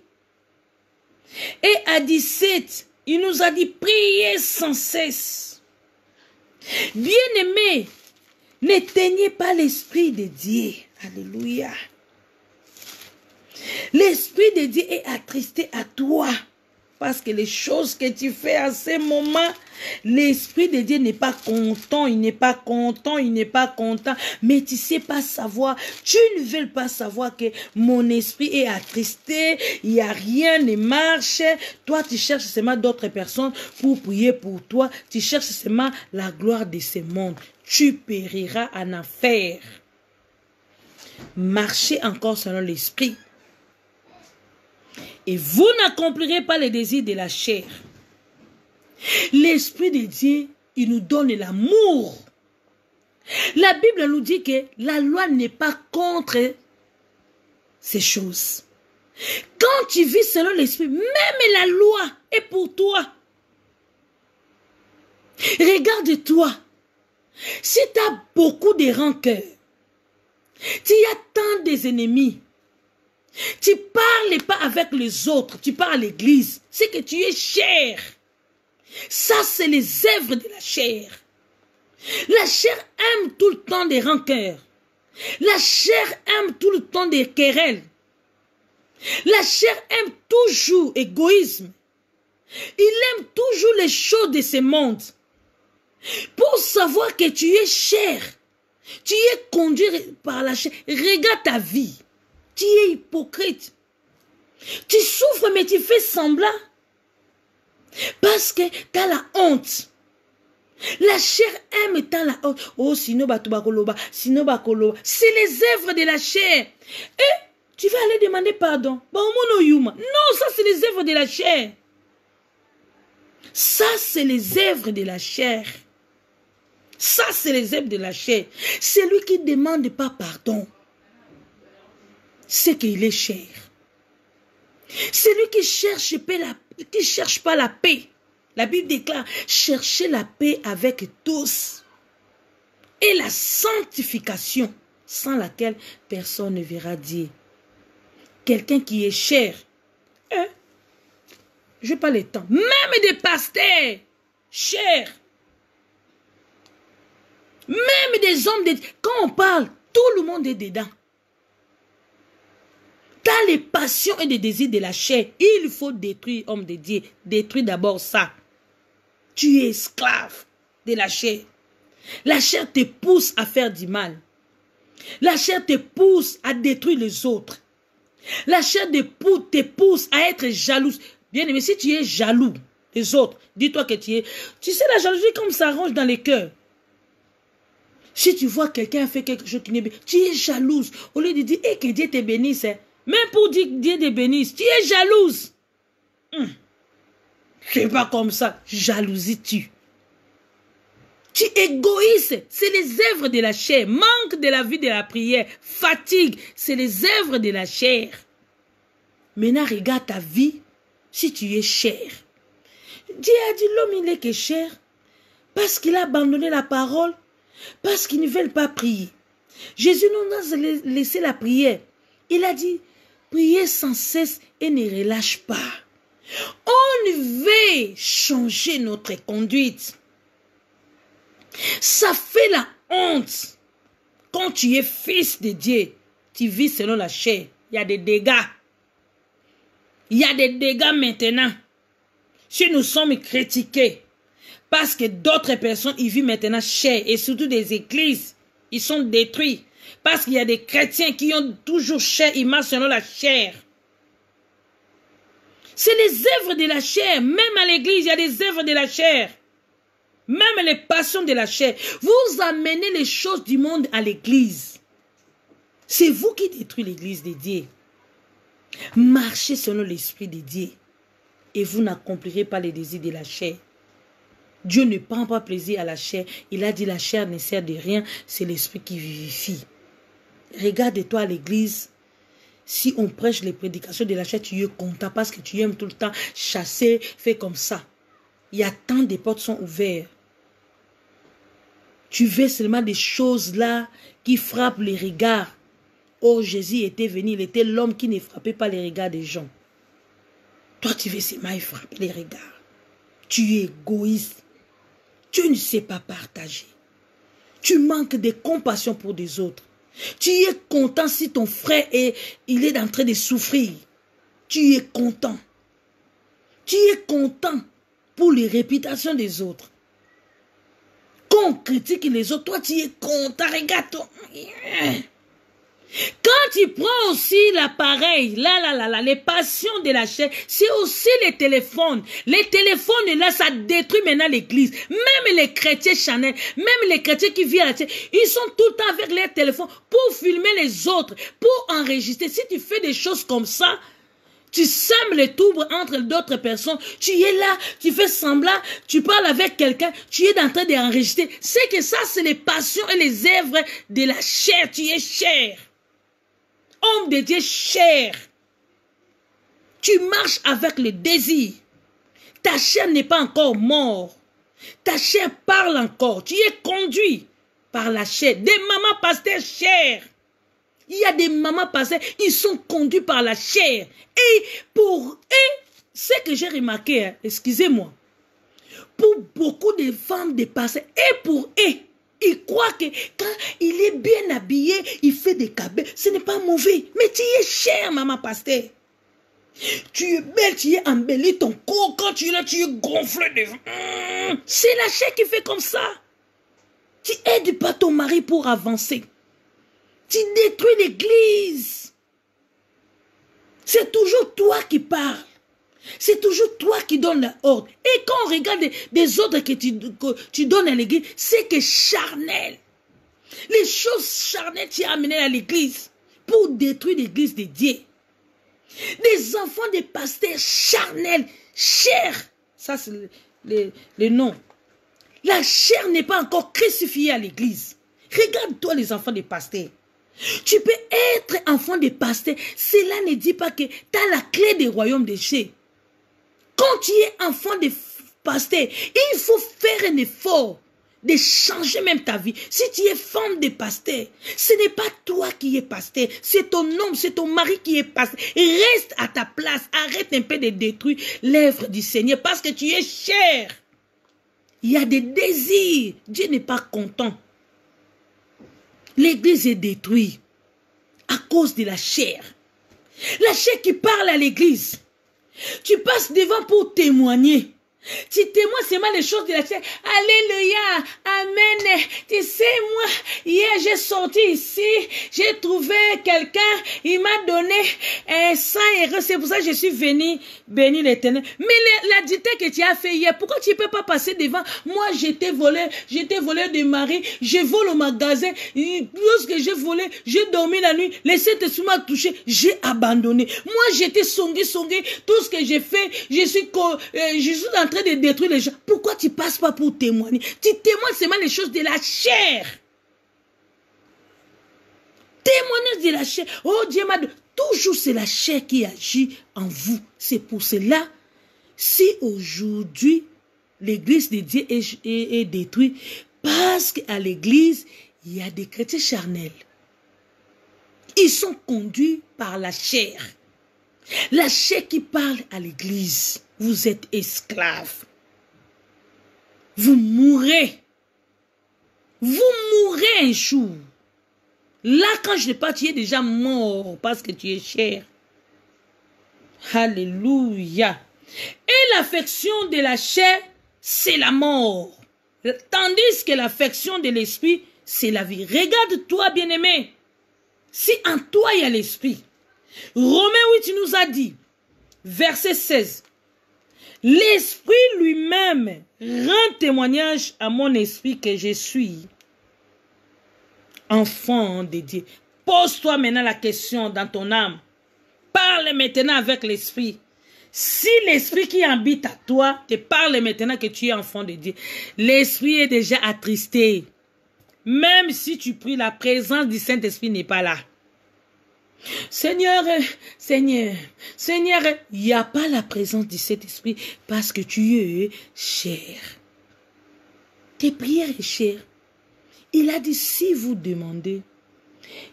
Et à 17, il nous a dit priez sans cesse. Bien-aimés, n'éteignez pas l'esprit de Dieu. Alléluia. L'esprit de Dieu est attristé à toi. Parce que les choses que tu fais à ce moment, l'Esprit de Dieu n'est pas content, il n'est pas content, il n'est pas content. Mais tu ne sais pas savoir, tu ne veux pas savoir que mon esprit est attristé, il n'y a rien ne marche. Toi, tu cherches seulement d'autres personnes pour prier pour toi. Tu cherches seulement la gloire de ce monde. Tu périras en enfer. Marchez encore selon l'Esprit. Et vous n'accomplirez pas les désirs de la chair. L'Esprit de Dieu, il nous donne l'amour. La Bible nous dit que la loi n'est pas contre ces choses. Quand tu vis selon l'Esprit, même la loi est pour toi. Regarde-toi. Si tu as beaucoup de rancœur, tu as tant des ennemis, tu ne parles pas avec les autres, tu parles à l'église. C'est que tu es chair. Ça, c'est les œuvres de la chair. La chair aime tout le temps des rancœurs. La chair aime tout le temps des querelles. La chair aime toujours l'égoïsme. Il aime toujours les choses de ce monde. Pour savoir que tu es chair, tu es conduit par la chair. Regarde ta vie. Tu es hypocrite. Tu souffres, mais tu fais semblant. Parce que tu as la honte. La chair aime tant la honte. Oh, sinon, sinon, c'est les œuvres de la chair. Et tu vas aller demander pardon. Non, ça, c'est les œuvres de la chair. Ça, c'est les œuvres de la chair. Ça, c'est les œuvres de la chair. C'est lui qui ne demande pas pardon. C'est qu'il est chair. C'est lui qui cherche pas la paix. La Bible déclare, cherchez la paix avec tous. Et la sanctification, sans laquelle personne ne verra Dieu. Quelqu'un qui est chair. Je n'ai pas le temps. Même des pasteurs, chair. Même des hommes, quand on parle, tout le monde est dedans. Tu as les passions et les désirs de la chair. Il faut détruire, homme de Dieu. Détruire d'abord ça. Tu es esclave de la chair. La chair te pousse à faire du mal. La chair te pousse à détruire les autres. La chair te pousse à être jalouse. Bien aimé, si tu es jaloux des autres, dis-toi que tu es... Tu sais, la jalousie comme ça ronge dans les cœurs. Si tu vois quelqu'un fait quelque chose qui n'est pas... Tu es jalouse. Au lieu de dire, que Dieu te bénisse, même pour dire que Dieu te bénisse, tu es jalouse. C'est pas comme ça. Jalousie tue. Tu es égoïste. C'est les œuvres de la chair. Manque de la vie de la prière. Fatigue. C'est les œuvres de la chair. Maintenant, regarde ta vie. Si tu es chair. Dieu a dit l'homme il est que chair. Parce qu'il a abandonné la parole. Parce qu'ils ne veulent pas prier. Jésus nous a laissé la prière. Il a dit, priez sans cesse et ne relâche pas. On veut changer notre conduite. Ça fait la honte. Quand tu es fils de Dieu, tu vis selon la chair. Il y a des dégâts. Il y a des dégâts maintenant. Si nous sommes critiqués, parce que d'autres personnes, ils vivent maintenant chair, et surtout des églises, ils sont détruits. Parce qu'il y a des chrétiens qui ont toujours chair, ils marchent selon la chair. C'est les œuvres de la chair. Même à l'église, il y a des œuvres de la chair. Même les passions de la chair. Vous amenez les choses du monde à l'église. C'est vous qui détruisez l'église de Dieu. Marchez selon l'esprit de Dieu. Et vous n'accomplirez pas les désirs de la chair. Dieu ne prend pas plaisir à la chair. Il a dit la chair ne sert de rien. C'est l'esprit qui vivifie. Regarde-toi à l'église. Si on prêche les prédications de la chair, tu es content parce que tu aimes tout le temps chasser, faire comme ça. Il y a tant de portes sont ouvertes. Tu veux seulement des choses là qui frappent les regards. Oh, Jésus était venu, il était l'homme qui ne frappait pas les regards des gens. Toi, tu veux seulement frapper les regards. Tu es égoïste. Tu ne sais pas partager. Tu manques de compassion pour des autres. Tu es content si ton frère il est en train de souffrir. Tu es content. Tu es content pour les réputations des autres. Quand on critique les autres, toi tu es content, regarde-toi. Quand tu prends aussi l'appareil, les passions de la chair, c'est aussi les téléphones. Les téléphones, là, ça détruit maintenant l'église. Même les chrétiens Chanel, même les chrétiens qui vivent à la chair, ils sont tout le temps avec leurs téléphones pour filmer les autres, pour enregistrer. Si tu fais des choses comme ça, tu sèmes les troubles entre d'autres personnes. Tu es là, tu fais semblant, tu parles avec quelqu'un, tu es en train d'enregistrer. C'est que ça, c'est les passions et les œuvres de la chair. Tu es chair. Homme de Dieu cher. Tu marches avec le désir. Ta chair n'est pas encore morte. Ta chair parle encore. Tu es conduit par la chair. Des mamans pasteurs chères. Il y a des mamans pasteurs, ils sont conduits par la chair. Et pour eux, ce que j'ai remarqué, hein, excusez-moi, pour beaucoup de femmes de pasteurs, et pour eux, ils croient que quand il est bien habillé, il fait des cabets. Ce n'est pas mauvais. Mais tu es cher, maman pasteur. Tu es belle, tu es embellie, ton corps, quand tu es là, tu es gonflé de... C'est la chair qui fait comme ça. Tu aides pas ton mari pour avancer. Tu détruis l'église. C'est toujours toi qui parles. C'est toujours toi qui donnes l'ordre. Et quand on regarde des ordres que tu donnes à l'église, c'est que charnel. Les choses charnelles tu as amenées à l'église pour détruire l'église de Dieu. Des enfants des pasteurs charnels, chers. Ça, c'est le nom. La chair n'est pas encore crucifiée à l'église. Regarde-toi les enfants des pasteurs. Tu peux être enfant des pasteurs. Cela ne dit pas que tu as la clé des royaumes des cieux. Quand tu es enfant de pasteur, il faut faire un effort de changer même ta vie. Si tu es femme de pasteur, ce n'est pas toi qui es pasteur, c'est ton homme, c'est ton mari qui est pasteur. Reste à ta place, arrête un peu de détruire l'œuvre du Seigneur parce que tu es cher. Il y a des désirs, Dieu n'est pas content. L'église est détruite à cause de la chair. La chair qui parle à l'église. Tu passes devant pour témoigner. Tu témoignes seulement les choses de la chair. Alléluia, amen. Tu sais, moi, hier j'ai sorti ici, j'ai trouvé quelqu'un, il m'a donné 100 €. C'est pour ça que je suis venu bénir l'Éternel. Mais la dictée que tu as fait hier, pourquoi tu ne peux pas passer devant? Moi, j'étais volé de mari, je vole au magasin. Lorsque j'ai volé, j'ai dormi la nuit, les Saint-Esprit m'a touché, j'ai abandonné. Moi, j'étais songué. Tout ce que j'ai fait, je suis en train de détruire les gens. Pourquoi tu ne passes pas pour témoigner? Tu témoignes seulement les choses de la chair. Témoignage de la chair. Oh Dieu m'a dit, toujours c'est la chair qui agit en vous. C'est pour cela, si aujourd'hui l'église de Dieu est détruite, parce qu'à l'église, il y a des chrétiens charnels. Ils sont conduits par la chair. La chair qui parle à l'église. Vous êtes esclaves. Vous mourrez. Vous mourrez un jour. Là, quand je ne pas, tu es déjà mort parce que tu es cher. Alléluia. Et l'affection de la chair, c'est la mort. Tandis que l'affection de l'esprit, c'est la vie. Regarde-toi, bien-aimé. Si en toi il y a l'esprit. Romains 8 nous a dit, verset 16, l'esprit lui-même rend témoignage à mon esprit que je suis enfant de Dieu. Pose-toi maintenant la question dans ton âme. Parle maintenant avec l'esprit. Si l'esprit qui habite à toi te parle maintenant que tu es enfant de Dieu, l'esprit est déjà attristé. Même si tu pries, la présence du Saint-Esprit n'est pas là. Seigneur, Seigneur, Seigneur, il n'y a pas la présence du Saint-Esprit parce que tu es cher. Tes prières sont chères. Il a dit, si vous demandez,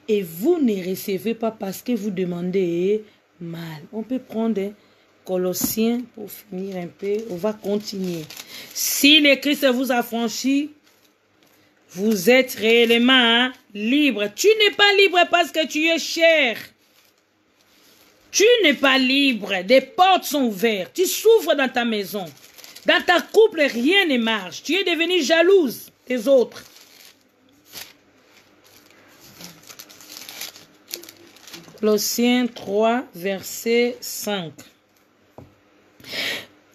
et vous ne recevez pas parce que vous demandez mal. On peut prendre Colossiens pour finir un peu. On va continuer. Si le Christ vous a franchi, vous êtes réellement libre. Tu n'es pas libre parce que tu es cher. Tu n'es pas libre. Des portes sont ouvertes. Tu souffres dans ta maison. Dans ta couple, rien ne marche. Tu es devenue jalouse des autres. Colossiens 3, verset 5.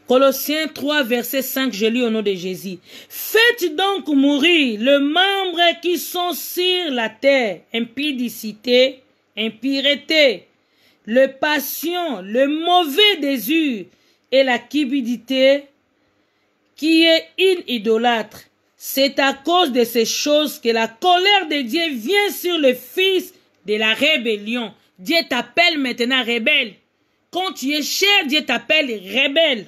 Colossiens 3, verset 5, je lis au nom de Jésus. Faites donc mourir les membres qui sont sur la terre, impudicité, impureté, le passion, le mauvais désir et la cupidité qui est une idolâtre. C'est à cause de ces choses que la colère de Dieu vient sur le fils de la rébellion. Dieu t'appelle maintenant rebelle. Quand tu es cher, Dieu t'appelle rebelle.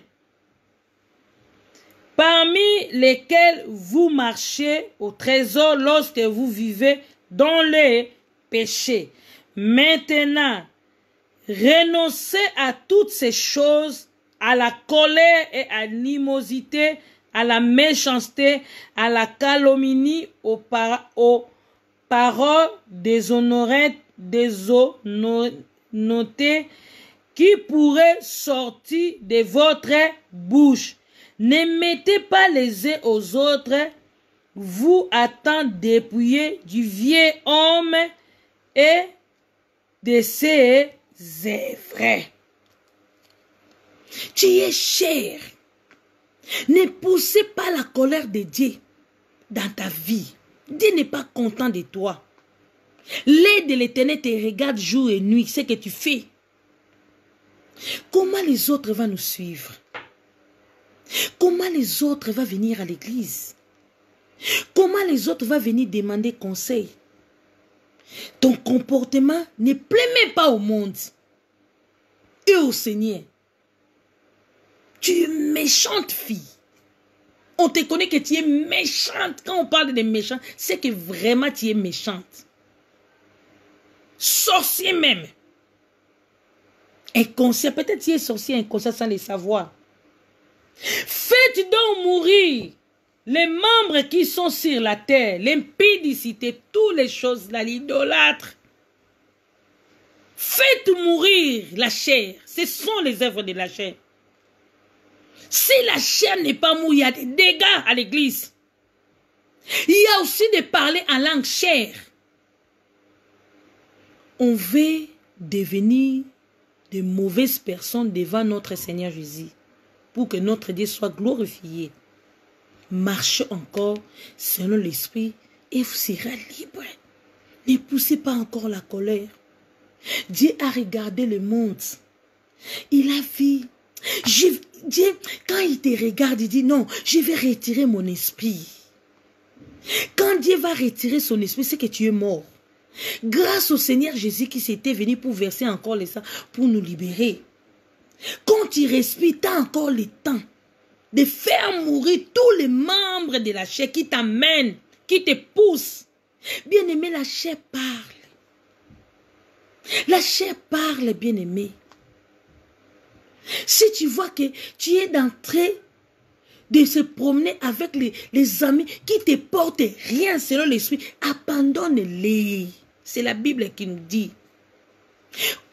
Parmi lesquels vous marchez au trésor lorsque vous vivez dans les péchés. Maintenant, renoncez à toutes ces choses, à la colère et à l'animosité, à la méchanceté, à la calomnie, aux paroles déshonorantes, notez qui pourrait sortir de votre bouche. Ne mettez pas les uns aux autres, vous attendez dépouiller du vieil homme et de ses œuvres. Tu es cher. Ne poussez pas la colère de Dieu dans ta vie. Dieu n'est pas content de toi. L'œil de l'Éternel te regarde jour et nuit, ce que tu fais. Comment les autres vont nous suivre? Comment les autres vont venir à l'église? Comment les autres vont venir demander conseil? Ton comportement ne plaît même pas au monde et au Seigneur. Tu es méchante fille. On te connaît que tu es méchante. Quand on parle de méchant, c'est que vraiment tu es méchante. Sorcier même. Inconscient. Peut-être tu es sorcier inconscient sans le savoir. Faites donc mourir les membres qui sont sur la terre, l'impudicité, toutes les choses là, l'idolâtre. Faites mourir la chair. Ce sont les œuvres de la chair. Si la chair n'est pas mouillée, il y a des dégâts à l'église. Il y a aussi de parler en langue chair. On veut devenir de mauvaises personnes devant notre Seigneur Jésus pour que notre Dieu soit glorifié. Marchez encore selon l'esprit et vous serez libre. Ne poussez pas encore la colère. Dieu a regardé le monde. Il a vu. Dieu, quand il te regarde, il dit non, je vais retirer mon esprit. Quand Dieu va retirer son esprit, c'est que tu es mort. Grâce au Seigneur Jésus qui s'était venu pour verser encore le sang, pour nous libérer. Quand tu respires, tu as encore le temps de faire mourir tous les membres de la chair qui t'amènent, qui te poussent. Bien-aimé, la chair parle. La chair parle, bien-aimé. Si tu vois que tu es en train de se promener avec les amis qui te portent rien selon l'esprit, abandonne-les. C'est la Bible qui nous dit.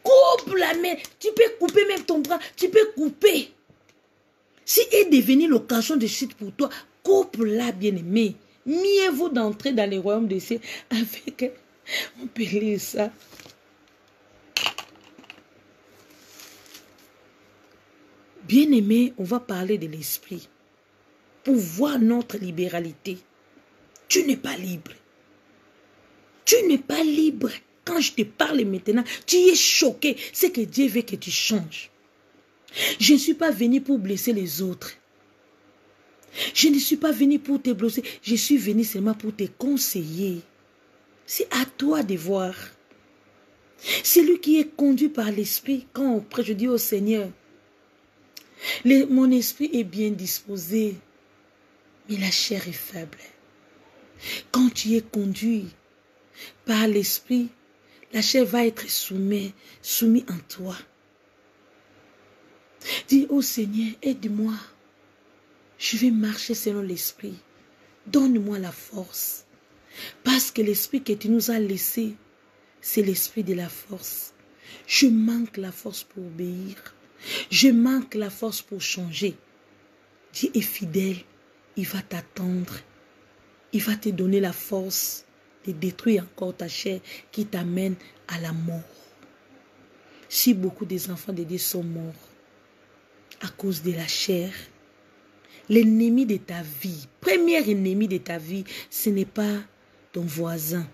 Coupe la main. Tu peux couper même ton bras. Tu peux couper. Si est devenu l'occasion de chute pour toi, coupe-la, bien-aimé. Mieux vaut d'entrer dans les royaumes des cieux avec... On peut lire ça. Bien-aimé, on va parler de l'esprit. Pour voir notre libéralité. Tu n'es pas libre. Tu n'es pas libre. Quand je te parle maintenant, tu es choqué. C'est que Dieu veut que tu changes. Je ne suis pas venu pour blesser les autres. Je ne suis pas venu pour te blesser. Je suis venu seulement pour te conseiller. C'est à toi de voir. Celui qui est conduit par l'esprit, quand on prie, je dis au Seigneur, mon esprit est bien disposé, mais la chair est faible. Quand tu es conduit par l'esprit, la chair va être soumise en toi. Dis, oh Seigneur, aide-moi. Je vais marcher selon l'esprit. Donne-moi la force. Parce que l'esprit que tu nous as laissé, c'est l'esprit de la force. Je manque la force pour obéir. Je manque la force pour changer. Dieu est fidèle. Il va t'attendre. Il va te donner la force de détruire encore ta chair qui t'amène à la mort. Si beaucoup des enfants de Dieu sont morts à cause de la chair, l'ennemi de ta vie, premier ennemi de ta vie, ce n'est pas ton voisin.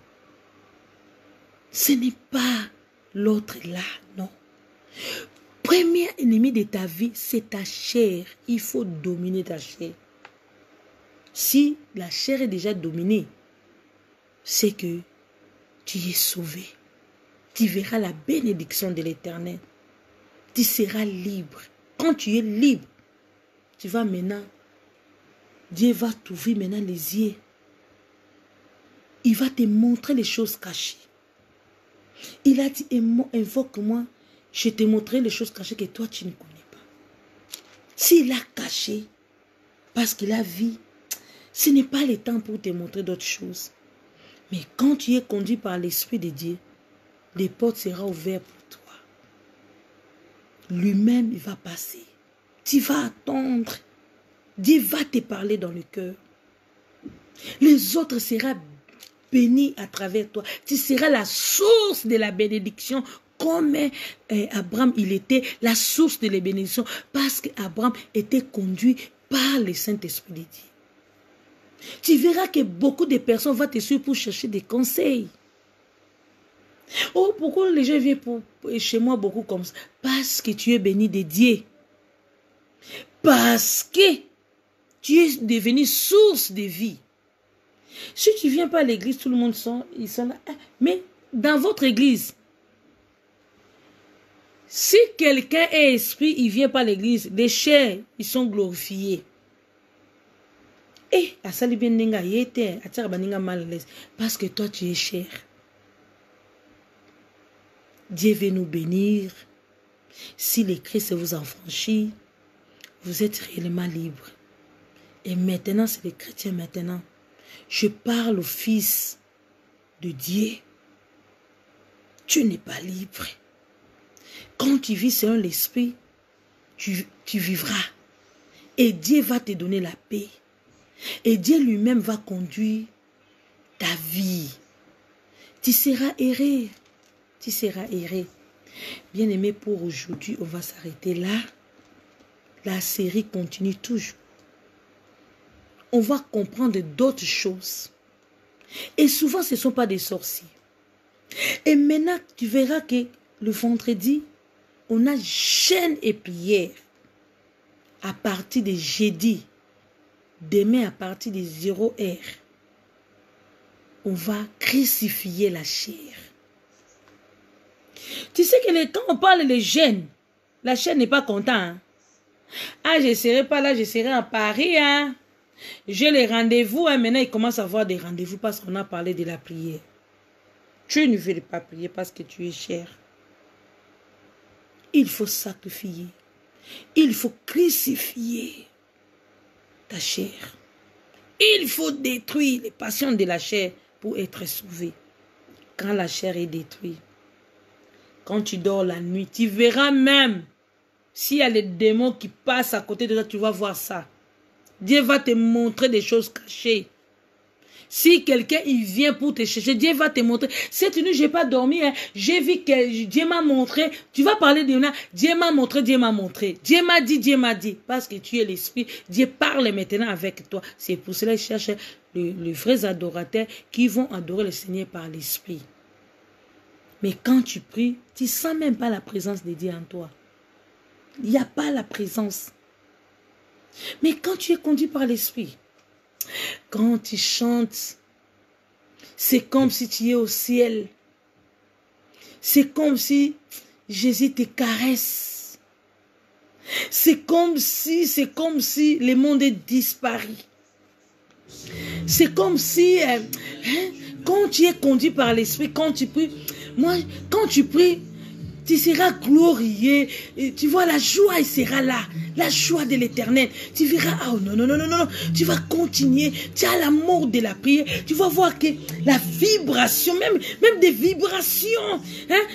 Ce n'est pas l'autre là, non. Premier ennemi de ta vie, c'est ta chair. Il faut dominer ta chair. Si la chair est déjà dominée, c'est que tu es sauvé. Tu verras la bénédiction de l'Éternel. Tu seras libre. Quand tu es libre, tu vas maintenant, Dieu va t'ouvrir maintenant les yeux. Il va te montrer les choses cachées. Il a dit, invoque-moi, je te montrerai les choses cachées que toi tu ne connais pas. S'il a caché, parce qu'il a vu, ce n'est pas le temps pour te montrer d'autres choses. Mais quand tu es conduit par l'Esprit de Dieu, les portes seront ouvertes pour toi. Lui-même, il va passer. Tu vas attendre. Dieu va te parler dans le cœur. Les autres seront bénis à travers toi. Tu seras la source de la bénédiction comme Abraham, il était la source de la bénédiction parce qu'Abraham était conduit par le Saint-Esprit de Dieu. Tu verras que beaucoup de personnes vont te suivre pour chercher des conseils. Oh, pourquoi les gens viennent chez moi beaucoup comme ça? Parce que tu es béni de Dieu. Parce que tu es devenu source de vie. Si tu ne viens pas à l'église, tout le monde ils sont là. Mais dans votre église, si quelqu'un est esprit, il ne vient pas à l'église, les chairs, ils sont glorifiés. Et parce que toi, tu es cher. Dieu veut nous bénir. Si le Christ vous affranchit, vous êtes réellement libre. Et maintenant, c'est les chrétiens maintenant. Je parle au Fils de Dieu. Tu n'es pas libre. Quand tu vis selon l'Esprit, tu vivras. Et Dieu va te donner la paix. Et Dieu lui-même va conduire ta vie. Tu seras erré. Tu seras erré. Bien-aimé, pour aujourd'hui, on va s'arrêter là. La série continue toujours. On va comprendre d'autres choses. Et souvent, ce ne sont pas des sorciers. Et maintenant, tu verras que le vendredi, on a jeûne et prière. À partir de jeudi, demain à partir de 0 heure, on va crucifier la chair. Tu sais que quand on parle de jeûne, la chair n'est pas contente. Hein? Ah, je ne serai pas là, je serai à Paris. Hein? J'ai les rendez-vous. Hein? Maintenant, il commence à avoir des rendez-vous parce qu'on a parlé de la prière. Tu ne veux pas prier parce que tu es cher. Il faut sacrifier. Il faut crucifier ta chair. Il faut détruire les passions de la chair pour être sauvé. Quand la chair est détruite, quand tu dors la nuit, tu verras même s'il y a les démons qui passent à côté de toi, tu vas voir ça. Dieu va te montrer des choses cachées. Si quelqu'un il vient pour te chercher, Dieu va te montrer. Cette nuit, je n'ai pas dormi. Hein. J'ai vu que Dieu m'a montré. Tu vas parler de là. Dieu m'a montré, Dieu m'a montré. Dieu m'a dit, Dieu m'a dit. Parce que tu es l'esprit. Dieu parle maintenant avec toi. C'est pour cela qu'il cherche les vrais adorateurs qui vont adorer le Seigneur par l'esprit. Mais quand tu pries, tu ne sens même pas la présence de Dieu en toi. Il n'y a pas la présence. Mais quand tu es conduit par l'esprit, quand tu chantes, c'est comme si tu es au ciel. C'est comme si Jésus te caresse. C'est comme si le monde est disparu. C'est comme si, quand tu es conduit par l'Esprit, quand tu pries, quand tu pries, tu seras glorieux. Et tu vois, la joie, elle sera là. La joie de l'Éternel. Tu verras, oh non. Tu vas continuer. Tu as l'amour de la prière. Tu vas voir que la vibration, même des vibrations,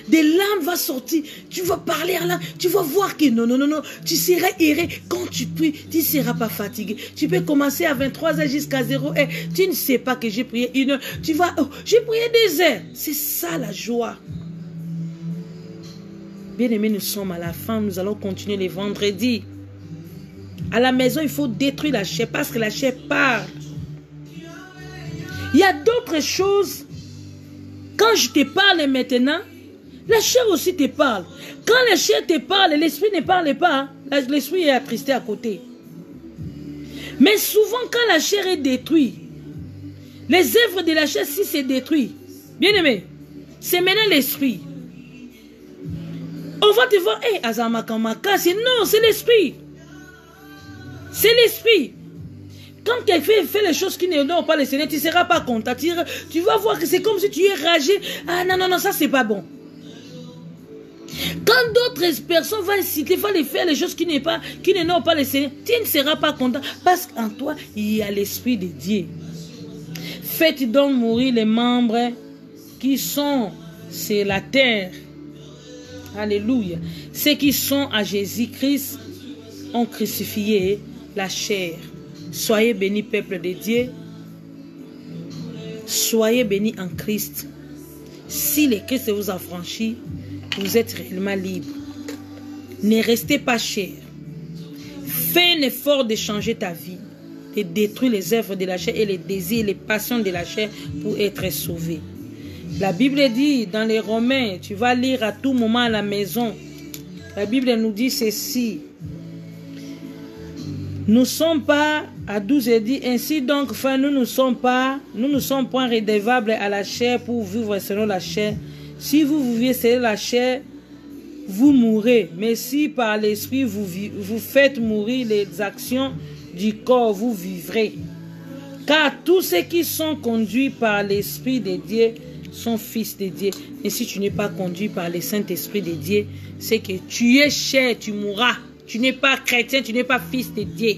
des larmes vont sortir. Tu vas parler à l'âme. Tu vas voir que non. Tu seras erré. Quand tu pries, tu ne seras pas fatigué. Tu peux commencer à 23h jusqu'à 0h. Tu ne sais pas que j'ai prié 1 heure. Tu vas, j'ai prié 2 heures. C'est ça la joie. Bien-aimés, nous sommes à la fin. Nous allons continuer les vendredis. À la maison, il faut détruire la chair parce que la chair parle. Il y a d'autres choses. Quand je te parle maintenant, la chair aussi te parle. Quand la chair te parle, l'esprit ne parle pas. L'esprit est attristé à côté. Mais souvent, quand la chair est détruite, les œuvres de la chair, si c'est détruit, bien-aimé, c'est maintenant l'esprit. On va te voir, Azamakamaka, non, c'est l'esprit. C'est l'esprit. Quand quelqu'un fait les choses qui ne donnent pas le Seigneur, tu ne seras pas content. Tu vas voir que c'est comme si tu es ragé. Ah non, ça c'est pas bon. Quand d'autres personnes vont inciter, il faut les faire les choses qui ne donnent pas le Seigneur, tu ne seras pas content. Parce qu'en toi, il y a l'Esprit de Dieu. Faites donc mourir les membres qui sont sur la terre. Alléluia. Ceux qui sont à Jésus-Christ ont crucifié la chair. Soyez bénis, peuple de Dieu. Soyez bénis en Christ. Si le Christ vous a franchi, vous êtes réellement libre. Ne restez pas cher. Fais un effort de changer ta vie, de détruire les œuvres de la chair et les désirs et les passions de la chair pour être sauvé. La Bible dit dans les Romains, tu vas lire à tout moment à la maison. La Bible nous dit ceci. Nous ne sommes pas, à 12 et dit, ainsi donc, enfin, nous ne sommes point redevables à la chair pour vivre selon la chair. Si vous vivez selon la chair, vous mourrez. Mais si par l'esprit vous faites mourir les actions du corps, vous vivrez. Car tous ceux qui sont conduits par l'Esprit de Dieu sont fils de Dieu. Et si tu n'es pas conduit par le Saint-Esprit de Dieu, c'est que tu es chair, tu mourras. Tu n'es pas chrétien, tu n'es pas fils de Dieu.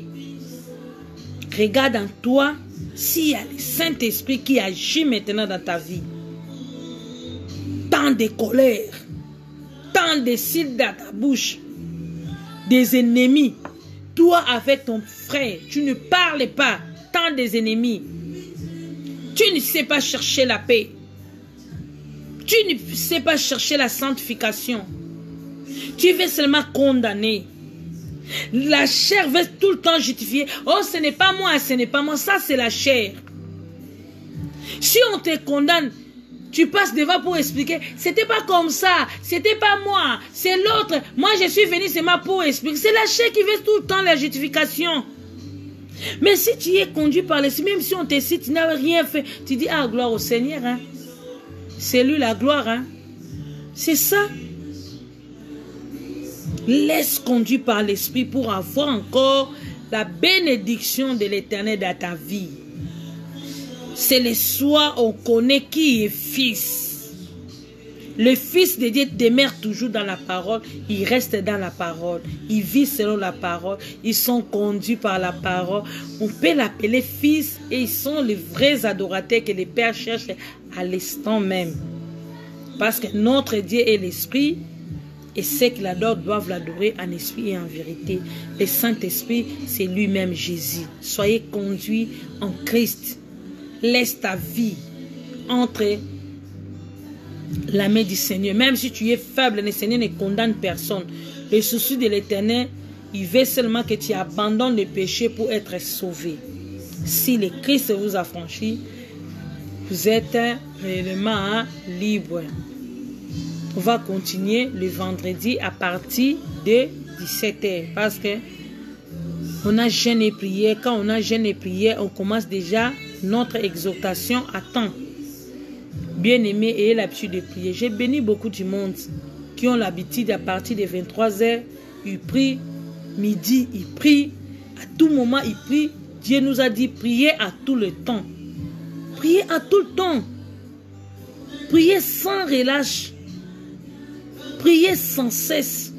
Regarde en toi s'il y a le Saint-Esprit qui agit maintenant dans ta vie. Tant de colère, tant de cils dans ta bouche, des ennemis. Toi avec ton frère, tu ne parles pas. Tant des ennemis. Tu ne sais pas chercher la paix. Tu ne sais pas chercher la sanctification. Tu veux seulement condamner. La chair veut tout le temps justifier. Oh, ce n'est pas moi, ce n'est pas moi. Ça, c'est la chair. Si on te condamne, tu passes devant pour expliquer. C'était pas comme ça. C'était pas moi. C'est l'autre. Moi, je suis venu seulement pour expliquer. C'est la chair qui veut tout le temps la justification. Mais si tu es conduit par l'Esprit, même si on te cite, tu n'as rien fait, tu dis, ah, gloire au Seigneur. Hein. C'est lui la gloire. Hein. C'est ça. Laisse conduire par l'Esprit pour avoir encore la bénédiction de l'Éternel dans ta vie. C'est le soir on connaît qui est fils. Le Fils de Dieu demeure toujours dans la parole. Il reste dans la parole. Il vit selon la parole. Ils sont conduits par la parole. On peut l'appeler fils et ils sont les vrais adorateurs que les pères cherchent à l'instant même. Parce que notre Dieu est l'Esprit et ceux qui l'adorent doivent l'adorer en esprit et en vérité. Le Saint-Esprit, c'est lui-même Jésus. Soyez conduits en Christ. Laisse ta vie entre la main du Seigneur. Même si tu es faible, le Seigneur ne condamne personne. Le souci de l'Éternel, il veut seulement que tu abandonnes le péché pour être sauvé. Si le Christ vous a franchi, vous êtes réellement libre. On va continuer le vendredi à partir de 17h. Parce que on a jeûné et prié. Quand on a jeûné et prié, on commence déjà notre exhortation à temps. Bien-aimés, ayez l'habitude de prier. J'ai béni beaucoup du monde qui ont l'habitude à partir de 23h, ils prient, midi, ils prient, à tout moment, ils prient. Dieu nous a dit, priez à tout le temps. Priez à tout le temps. Priez sans relâche. Priez sans cesse.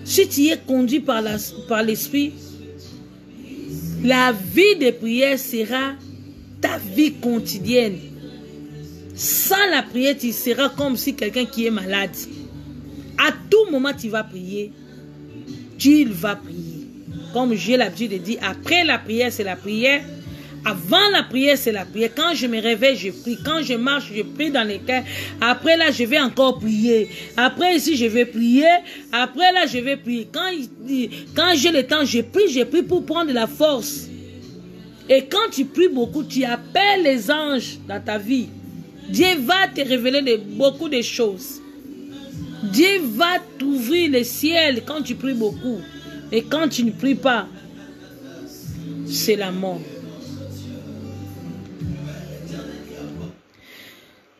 Si tu es conduit par l'esprit, la vie de prière sera ta vie quotidienne. Sans la prière, tu seras comme si quelqu'un qui est malade. À tout moment, tu vas prier. Tu vas prier. Comme j'ai l'habitude de dire, après la prière, c'est la prière. Avant la prière, c'est la prière. Quand je me réveille, je prie. Quand je marche, je prie dans les cœurs. Après là, je vais encore prier. Après ici, je vais prier. Après là, je vais prier. Quand j'ai le temps, je prie pour prendre de la force. Et quand tu pries beaucoup, tu appelles les anges dans ta vie. Dieu va te révéler beaucoup de choses. Dieu va t'ouvrir le ciel quand tu pries beaucoup. Et quand tu ne pries pas, c'est la mort.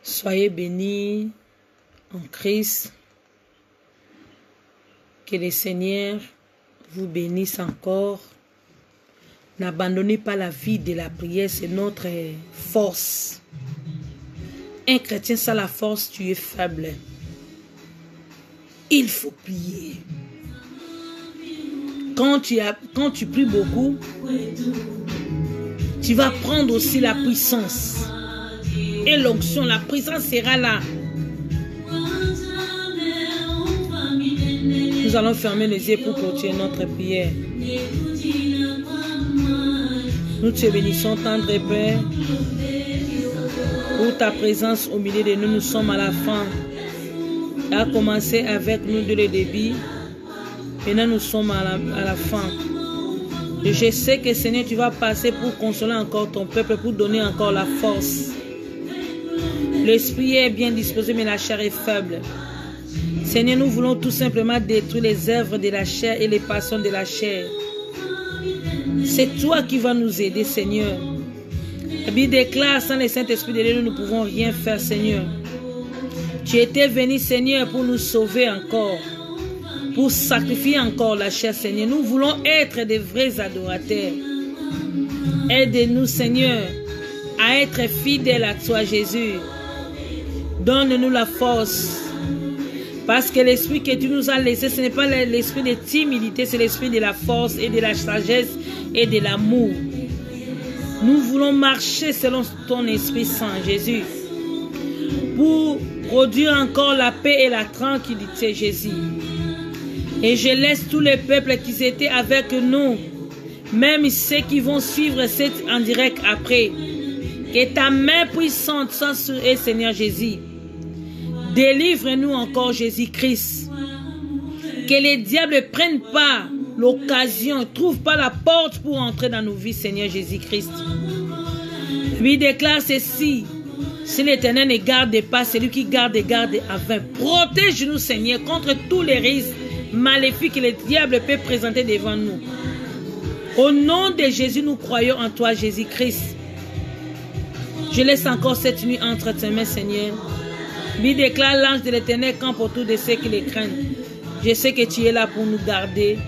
Soyez bénis en Christ. Que le Seigneur vous bénisse encore. N'abandonnez pas la vie de la prière, c'est notre force. Un chrétien sans la force, tu es faible. Il faut prier. Quand tu pries beaucoup, tu vas prendre aussi la puissance. Et l'onction, la puissance sera là. Nous allons fermer les yeux pour clôturer notre prière. Nous te bénissons, tendre Père, pour ta présence au milieu de nous. Nous sommes à la fin. Tu as commencé avec nous dès le début. Maintenant, nous sommes à la fin. Et je sais que, Seigneur, tu vas passer pour consoler encore ton peuple, pour donner encore la force. L'esprit est bien disposé, mais la chair est faible. Seigneur, nous voulons tout simplement détruire les œuvres de la chair et les passions de la chair. C'est toi qui vas nous aider, Seigneur. La Bible déclare, sans le Saint-Esprit de Dieu, nous ne pouvons rien faire, Seigneur. Tu étais venu, Seigneur, pour nous sauver encore, pour sacrifier encore la chair, Seigneur. Nous voulons être des vrais adorateurs. Aide-nous, Seigneur, à être fidèles à toi, Jésus. Donne-nous la force. Parce que l'esprit que tu nous as laissé, ce n'est pas l'esprit de timidité, c'est l'esprit de la force et de la sagesse et de l'amour. Nous voulons marcher selon ton Esprit Saint, Jésus, pour produire encore la paix et la tranquillité, Jésus. Et je laisse tous les peuples qui étaient avec nous, même ceux qui vont suivre cette en direct après, que ta main puissante soit sur eux, Seigneur Jésus. Délivre-nous encore, Jésus-Christ. Que les diables ne prennent pas l'occasion, ne trouvent pas la porte pour entrer dans nos vies, Seigneur Jésus-Christ. Lui déclare ceci: si l'Éternel ne garde pas, celui qui garde à vain. Protège-nous, Seigneur, contre tous les risques maléfiques que le diable peut présenter devant nous. Au nom de Jésus, nous croyons en toi, Jésus-Christ. Je laisse encore cette nuit entre tes mains, Seigneur. Lui déclare: l'ange de l'Éternel campe autour de ceux qui les craignent. Je sais que tu es là pour nous garder.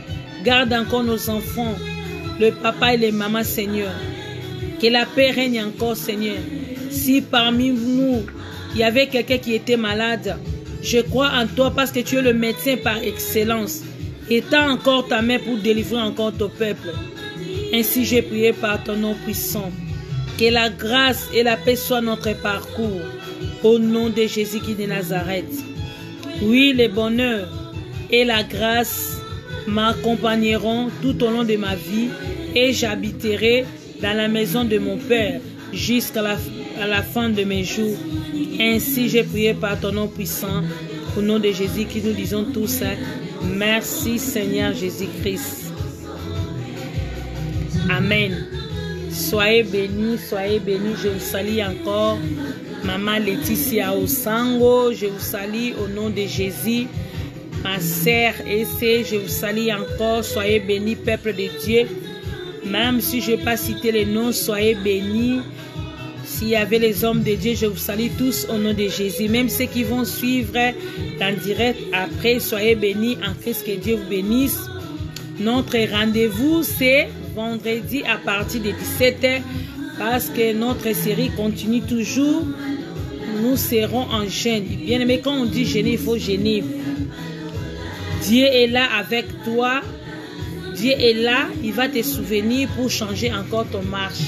Garde encore nos enfants, le papa et les mamans, Seigneur. Que la paix règne encore, Seigneur. Si parmi nous, il y avait quelqu'un qui était malade, je crois en toi parce que tu es le médecin par excellence. Étends encore ta main pour délivrer encore ton peuple. Ainsi j'ai prié par ton nom puissant. Que la grâce et la paix soient notre parcours. Au nom de Jésus-Christ de Nazareth. Oui, le bonheur et la grâce m'accompagneront tout au long de ma vie et j'habiterai dans la maison de mon Père jusqu'à la fin de mes jours. Ainsi j'ai prié par ton nom puissant. Au nom de Jésus qui nous disons tous, merci Seigneur Jésus-Christ. Amen. Soyez bénis, soyez bénis. Je vous salue encore. Maman Laetitia Osango, je vous salue au nom de Jésus. Ma sœur Essé, je vous salue encore. Soyez bénis, peuple de Dieu. Même si je n'ai pas cité les noms, soyez bénis. S'il y avait les hommes de Dieu, je vous salue tous au nom de Jésus. Même ceux qui vont suivre en direct après, soyez bénis en Christ, que Dieu vous bénisse. Notre rendez-vous, c'est vendredi à partir de 17h parce que notre série continue toujours. Nous serons en jeûne. Bien aimé, quand on dit jeûner, il faut jeûner. Dieu est là avec toi. Dieu est là. Il va te souvenir pour changer encore ton marche.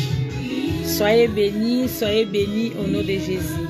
Soyez bénis au nom de Jésus.